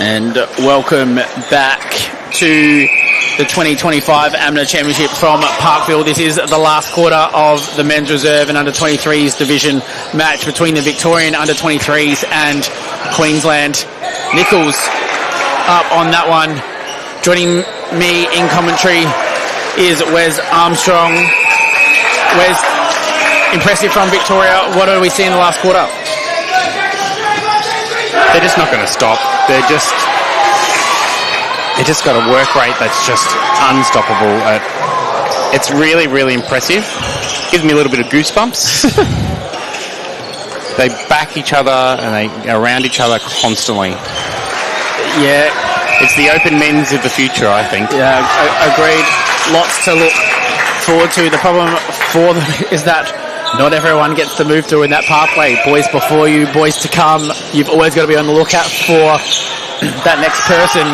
And welcome back to the 2025 AMNA Championship from Parkville. This is the last quarter of the men's reserve and under 23s division match between the Victorian under 23s and Queensland. Nichols up on that one. Joining me in commentary is Wes Armstrong. Wes, impressive from Victoria. What do we see in the last quarter? They're just not going to stop. They just got a work rate that's just unstoppable. It's really, really impressive. Gives me a little bit of goosebumps. They back each other and they are around each other constantly. Yeah. It's the open men's of the future, I think. Yeah, agreed. Lots to look forward to. The problem for them is that not everyone gets to move through in that pathway. Boys before you, boys to come. You've always got to be on the lookout for that next person.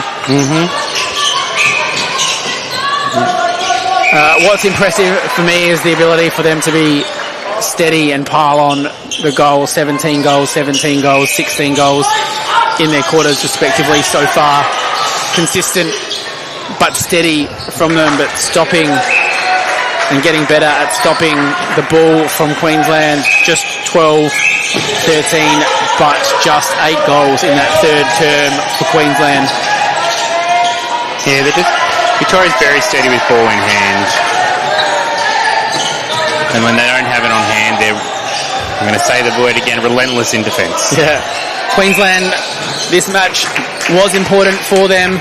What's impressive for me is the ability for them to be steady and pile on the goals. 17 goals, 17 goals, 16 goals in their quarters respectively so far. Consistent but steady from them, but stopping and getting better at stopping the ball from Queensland. Just 12, 13, but just 8 goals in that third term for Queensland. Yeah, Victoria's very steady with ball in hand. And when they don't have it on hand, I'm going to say the word again, relentless in defence. Yeah. Queensland, this match was important for them.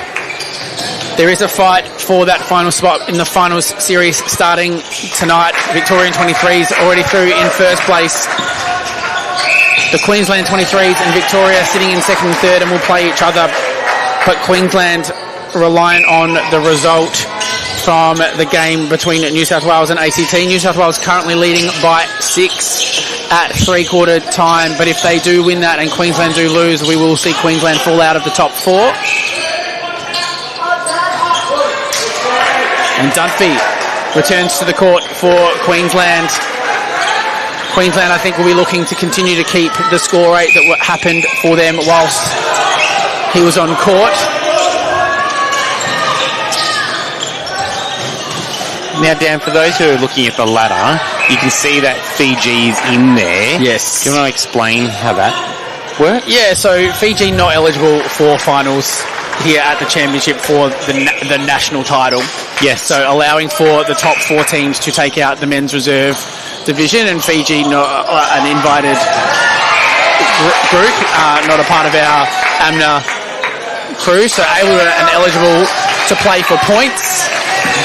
There is a fight for that final spot in the finals series starting tonight. Victorian 23s already through in first place. The Queensland 23s and Victoria sitting in second and third and will play each other. But Queensland reliant on the result from the game between New South Wales and ACT. New South Wales currently leading by 6 at three-quarter time. But if they do win that and Queensland do lose, we will see Queensland fall out of the top 4. And Dunphy returns to the court for Queensland. Queensland, I think, will be looking to continue to keep the score rate that happened for them whilst he was on court. Now, Dan, for those who are looking at the ladder, you can see that Fiji's in there. Yes. Do you want to explain how that works? Yeah, so Fiji not eligible for finals here at the championship for the national title. Yes. So allowing for the top 4 teams to take out the men's reserve division, and Fiji not an invited group, not a part of our AMNA crew, so able and eligible to play for points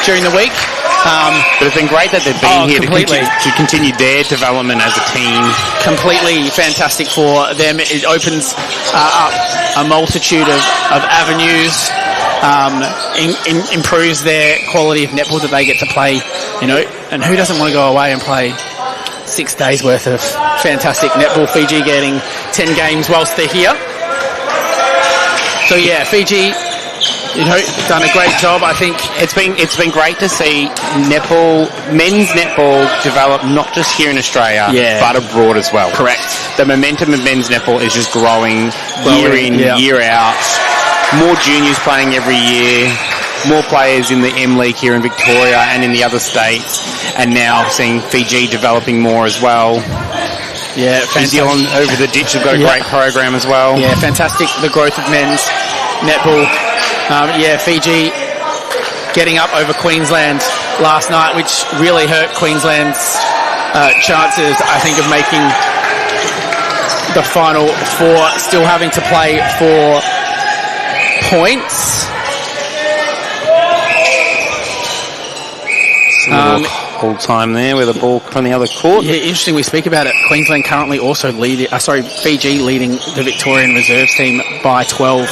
during the week. But it's been great that they've been here to continue their development as a team. Completely fantastic for them. It opens up a multitude of avenues, improves their quality of netball that they get to play, and who doesn't want to go away and play 6 days worth of fantastic netball? Fiji getting 10 games whilst they're here. So yeah, Fiji, done a great job. I think it's been great to see men's netball develop not just here in Australia, but abroad as well. Correct. The momentum of men's netball is just growing year in, year out. More juniors playing every year. More players in the M League here in Victoria and in the other states, and now seeing Fiji developing more as well. Yeah, fantastic. New Zealand over the ditch have got a great program as well. Yeah, fantastic. The growth of men's netball. Fiji getting up over Queensland last night, which really hurt Queensland's chances, I think, of making the final 4, still having to play for points. Hold time there with a ball from the other court. Yeah, interesting we speak about it. Queensland currently also Fiji leading the Victorian reserves team by 12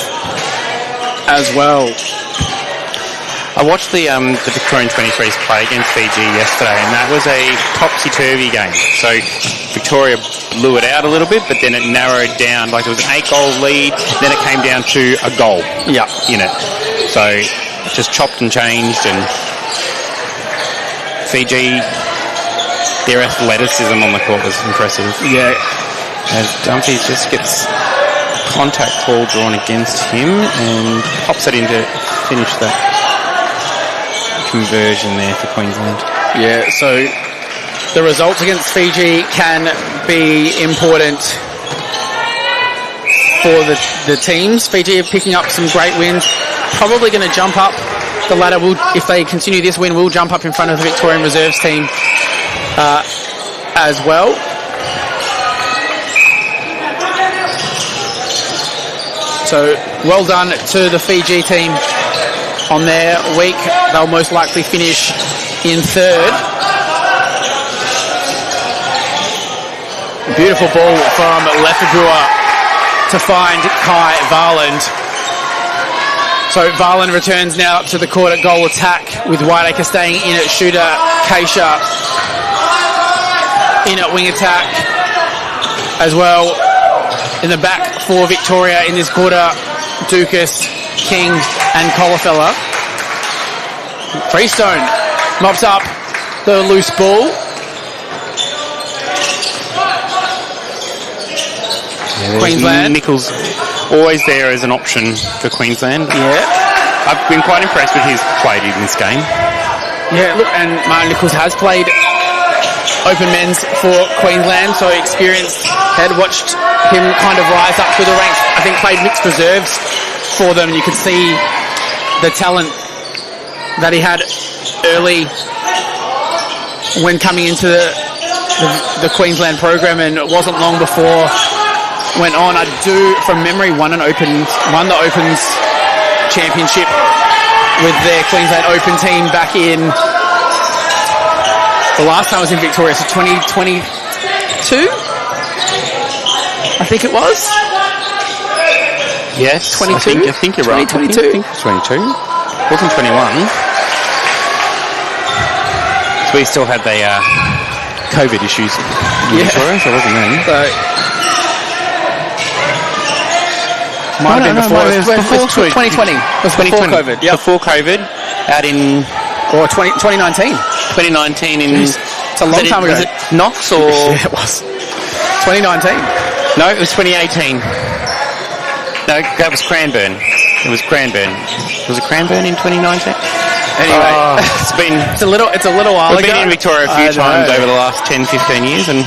as well. I watched the Victorian 23s play against Fiji yesterday, and that was a topsy-turvy game. So Victoria blew it out a little bit, but then it narrowed down. Like, it was an 8-goal lead, then it came down to a goal in it. So it just chopped and changed, and Fiji, their athleticism on the court was impressive. Yeah. As Dunphy just gets contact call drawn against him and pops it in to finish that conversion there for Queensland. Yeah, so the results against Fiji can be important for the teams. Fiji are picking up some great wins. Probably going to jump up the ladder. If they continue this win, will jump up in front of the Victorian reserves team as well. So well done to the Fiji team on their week. They'll most likely finish in third. Beautiful ball from Lefebvre to find Kai Varland. So Varland returns now to the court at goal attack, with Whiteacre staying in at shooter. Keisha in at wing attack as well. In the back for Victoria in this quarter, Dukas, King and Colafeller. Freestone mops up the loose ball. Queensland. Nichols always there as an option for Queensland. Yeah. I've been quite impressed with his play in this game. Yeah, look, and Martin Nichols has played open men's for Queensland, so experienced. Had watched him kind of rise up through the ranks. I think played mixed reserves for them. You could see the talent that he had early when coming into the Queensland program, and it wasn't long before went on. I do, from memory, won the Opens Championship with their Queensland Open team back in, the last time I was in Victoria, so 2022, I think it was. Yes, 22? I think you're right. 2022? I think it's 22. It wasn't 21. So we still had the COVID issues in Victoria, so it wasn't then. So, might have been before 2020. It was before COVID. Yep. Before COVID, out in... Or 2019. 2019 in... Jeez, it's a long time ago. Was it Knox or... Yeah, it was. 2019. No, it was 2018. No, that was Cranbourne. It was Cranbourne. Was it Cranbourne in 2019? Anyway, it's a little while ago. We've been in Victoria a few times over the last 10, 15 years, and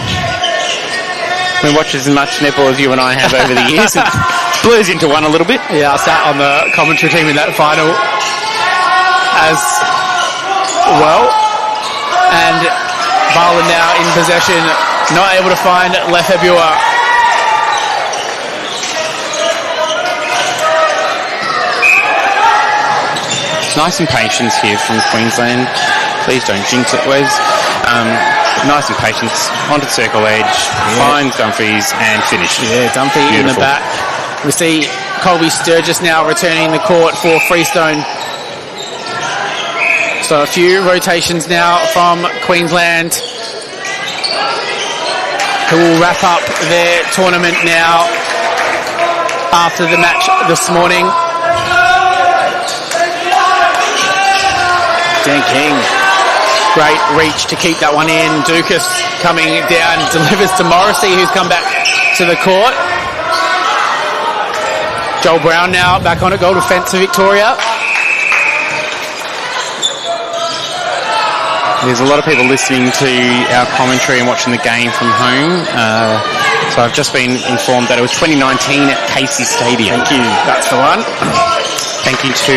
we watched as much netball as you and I have over the years. It blurs into one a little bit. Yeah, I sat on the commentary team in that final as well. And Barlin now in possession, not able to find Lefebvre. Nice and patience here from Queensland. Please don't jinx it, Wes. Nice and patience. Onto the circle edge. Finds Dumfries and finishes. Yeah, Dumpy in the back. We see Colby Sturgis now returning the court for Freestone. So a few rotations now from Queensland, who will wrap up their tournament now after the match this morning. Dan King, great reach to keep that one in. Dukas coming down, delivers to Morrissey, who's come back to the court. Joel Brown now back on it, goal defence for Victoria. There's a lot of people listening to our commentary and watching the game from home. So I've just been informed that it was 2019 at Casey Stadium. Thank you. That's the one. Thank you to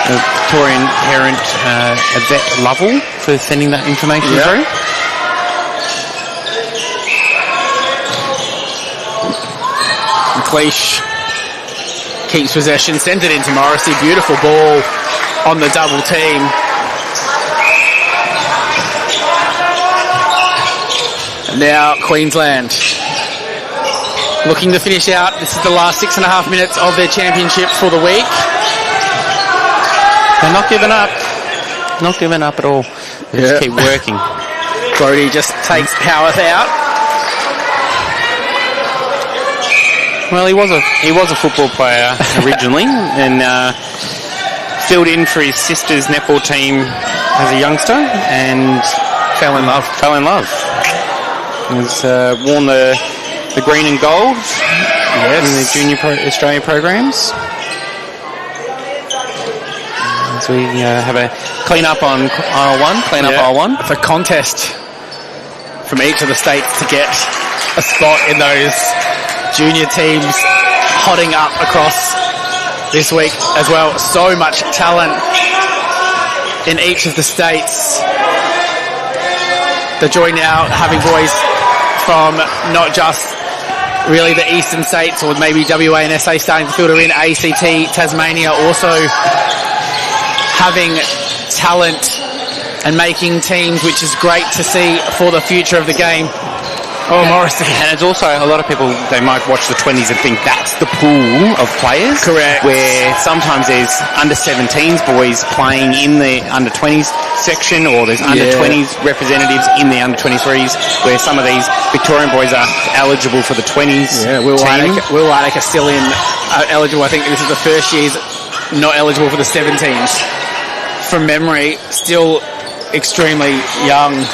the Victorian parent, Yvette Lovell, for sending that information through. McLeish keeps possession, sends it into Morrissey. Beautiful ball on the double team. Now Queensland looking to finish out. This is the last 6.5 minutes of their championship for the week. They're not giving up. Not giving up at all. They just keep working. Brody just takes Howarth out. Well, he was a football player originally, and filled in for his sister's netball team as a youngster, and fell in love. He's worn the green and gold in the junior Australia programs. So we have a clean up on aisle one. It's a contest from each of the states to get a spot in those junior teams, hotting up across this week as well. So much talent in each of the states. The joy now having boys from not just really the eastern states, or maybe WA and SA starting to filter in, ACT, Tasmania also having talent and making teams, which is great to see for the future of the game. Morrissey. And it's also, a lot of people, they might watch the 20s and think that's the pool of players. Correct. Where sometimes there's under 17s boys playing in the under 20s section, or there's under 20s representatives in the under 23s, where some of these Victorian boys are eligible for the 20s. Yeah, Will Leineck are still eligible. I think this is the first year's not eligible for the 17s. From memory, still extremely young.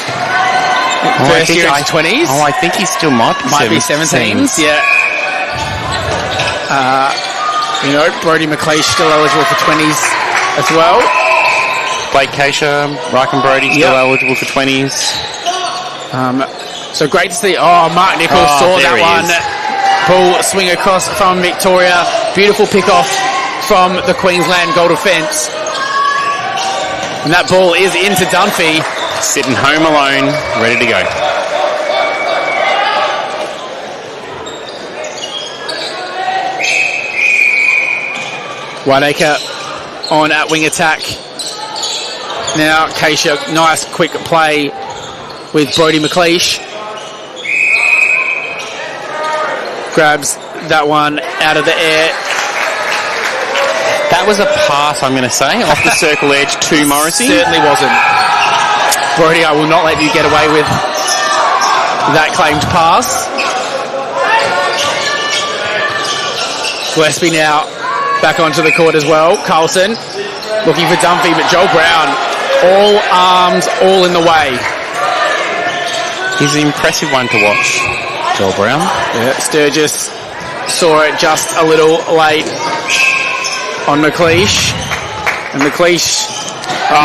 First year in 20s. Oh, I think he still might be 17s. Yeah. Brody McLeish still eligible for 20s as well. Blake Keisha, Ryken Brody still eligible for 20s. So great to see. Mark Nichols saw that one. Ball swing across from Victoria. Beautiful pick off from the Queensland goal defence. And that ball is into Dunphy. sitting home alone, ready to go. Whiteacre on at wing attack. Now, Keisha, nice quick play with Brodie McLeish. Grabs that one out of the air. That was a pass, I'm going to say, off the circle edge to Morrissey. Certainly wasn't. Brodie, I will not let you get away with that claimed pass. Gillespie now back onto the court as well. Carlson looking for Dunphy, but Joel Brown, all arms, all in the way. He's an impressive one to watch, Joel Brown. Yeah, Sturgis saw it just a little late on McLeish. And McLeish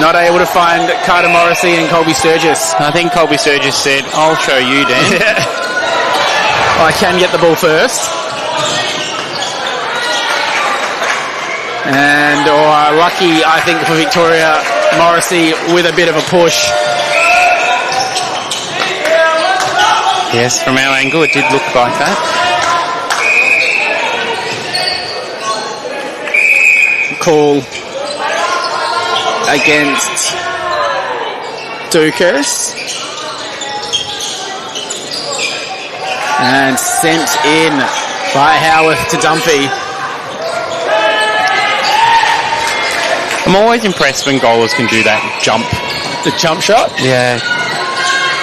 not able to find Carter Morrissey and Colby Sturgis. I think Colby Sturgis said, I'll show you, Dan. I can get the ball first. And lucky, I think, for Victoria, Morrissey with a bit of a push. Yes, from our angle, it did look like that. Call against Dukas. And sent in by Howarth to Dunphy. I'm always impressed when goalers can do that jump. The jump shot? Yeah.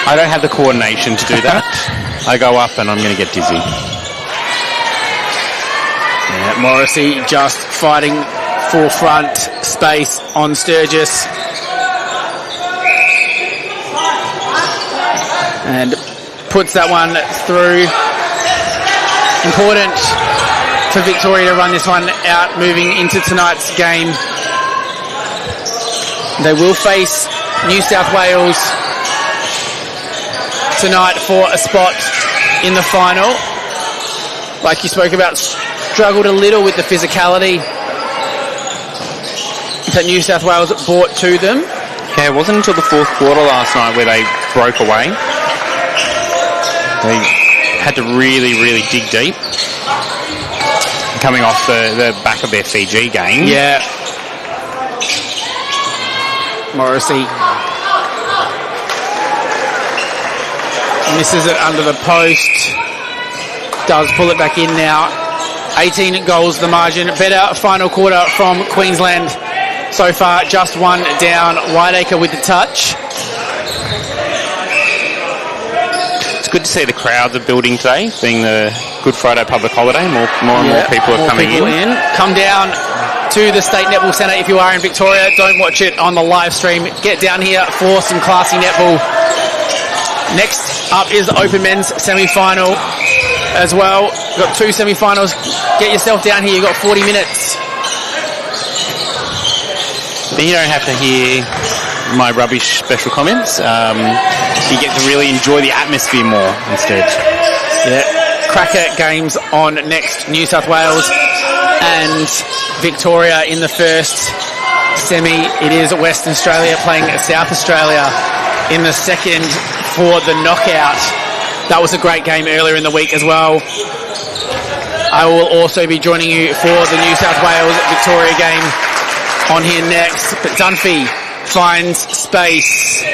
I don't have the coordination to do that. I go up and I'm going to get dizzy. Yeah, Morrissey just fighting for front space on Sturgis. And puts that one through. Important for Victoria to run this one out moving into tonight's game. They will face New South Wales tonight for a spot in the final. Like you spoke about, struggled a little with the physicality that New South Wales brought to them. Yeah, it wasn't until the fourth quarter last night where they broke away. They had to really, really dig deep. Coming off the back of their Fiji game. Yeah. Morrissey misses it under the post. Does pull it back in now. 18 goals the margin. Better final quarter from Queensland so far. Just one down. Whiteacre with the touch. It's good to see the crowds are building today, being the Good Friday public holiday. More and more people are coming in. Come down to the State Netball Centre if you are in Victoria. Don't watch it on the live stream. Get down here for some classy netball. Next up is the Open Men's semi-final as well. We've got two semi-finals. Get yourself down here. You've got 40 minutes. Then you don't have to hear my rubbish special comments. You get to really enjoy the atmosphere more instead. Yeah. Cracker games on next. New South Wales and Victoria in the first semi. It is Western Australia playing South Australia in the second for the knockout. That was a great game earlier in the week as well. I will also be joining you for the New South Wales Victoria game on here next. But Dunphy finds space.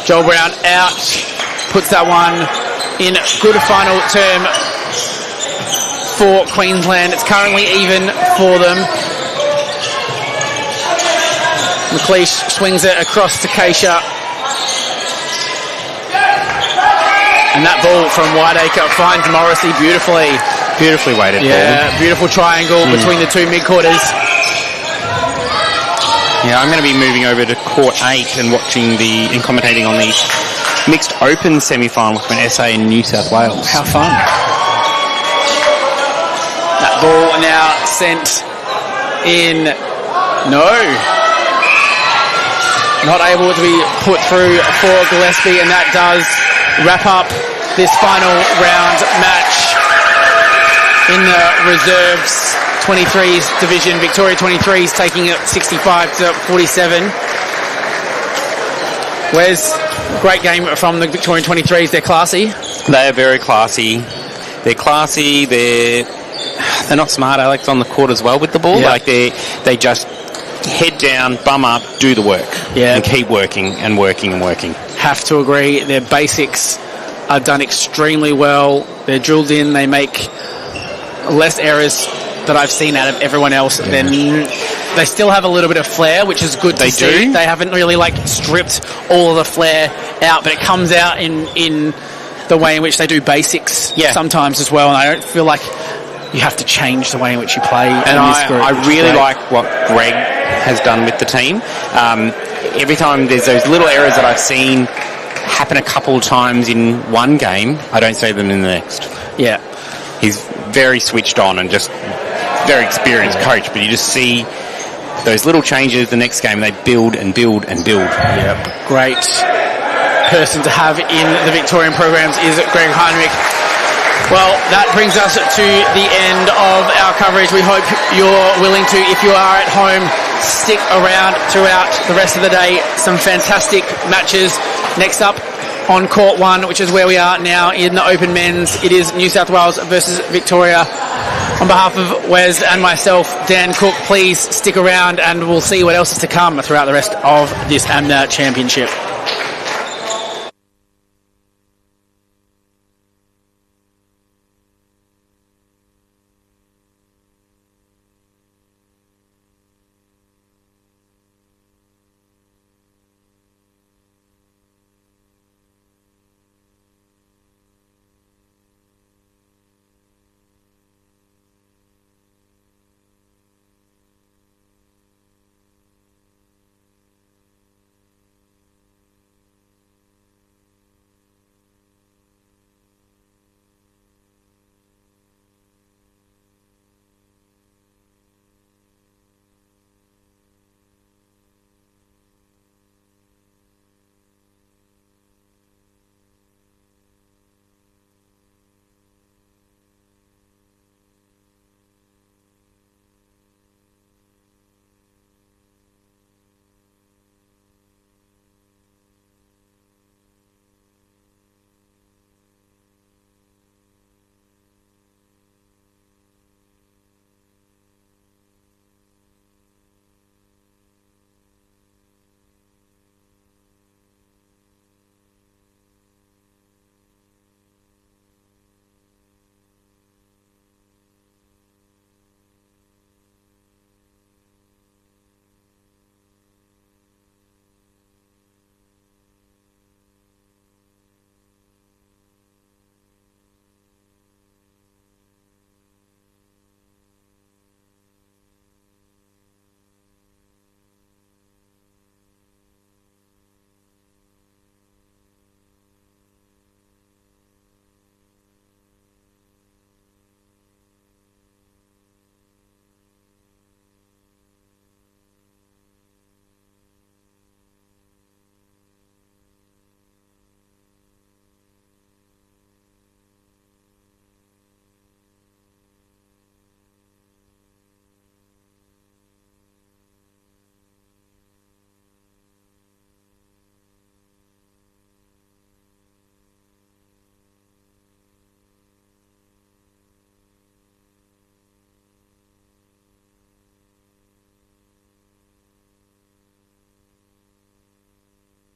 Joel Brown out. Puts that one in good final term for Queensland. It's currently even for them. McLeish swings it across to Keisha. And that ball from Whiteacre finds Morrissey beautifully. Beautifully weighted ball. Yeah, beautiful triangle between the two mid-quarters. Yeah, I'm going to be moving over to Court 8 and watching and commentating on the mixed open semi-final between SA and New South Wales. How fun. That ball now sent in. No. Not able to be put through for Gillespie, and that does wrap up this final round match in the reserves 23s division. Victoria 23s taking it 65-47. Wes, great game from the Victorian 23s. They're classy. They are very classy. They're classy. They're not smart, Alex, on the court as well with the ball. Yeah. Like they just head down, bum up, do the work, and keep working and working and working. Have to agree. Their basics are done extremely well. They're drilled in. They make less errors that I've seen out of everyone else. Yeah. Then they still have a little bit of flair, which is good to see. They haven't really stripped all of the flair out, but it comes out in the way in which they do basics sometimes as well. And I don't feel like you have to change the way in which you play. And I really like what Greg has done with the team. Every time there's those little errors that I've seen happen a couple of times in one game, I don't see them in the next. Yeah. He's very switched on and just very experienced coach, but you just see those little changes the next game. They build and build and build. Yep. Great person to have in the Victorian programs is Greg Heinrich. Well, that brings us to the end of our coverage. We hope you're willing to, if you are at home, stick around throughout the rest of the day. Some fantastic matches. Next up on Court 1, which is where we are now in the Open Men's, it is New South Wales versus Victoria. On behalf of Wes and myself, Dan Cook, please stick around and we'll see what else is to come throughout the rest of this AMNA Championship.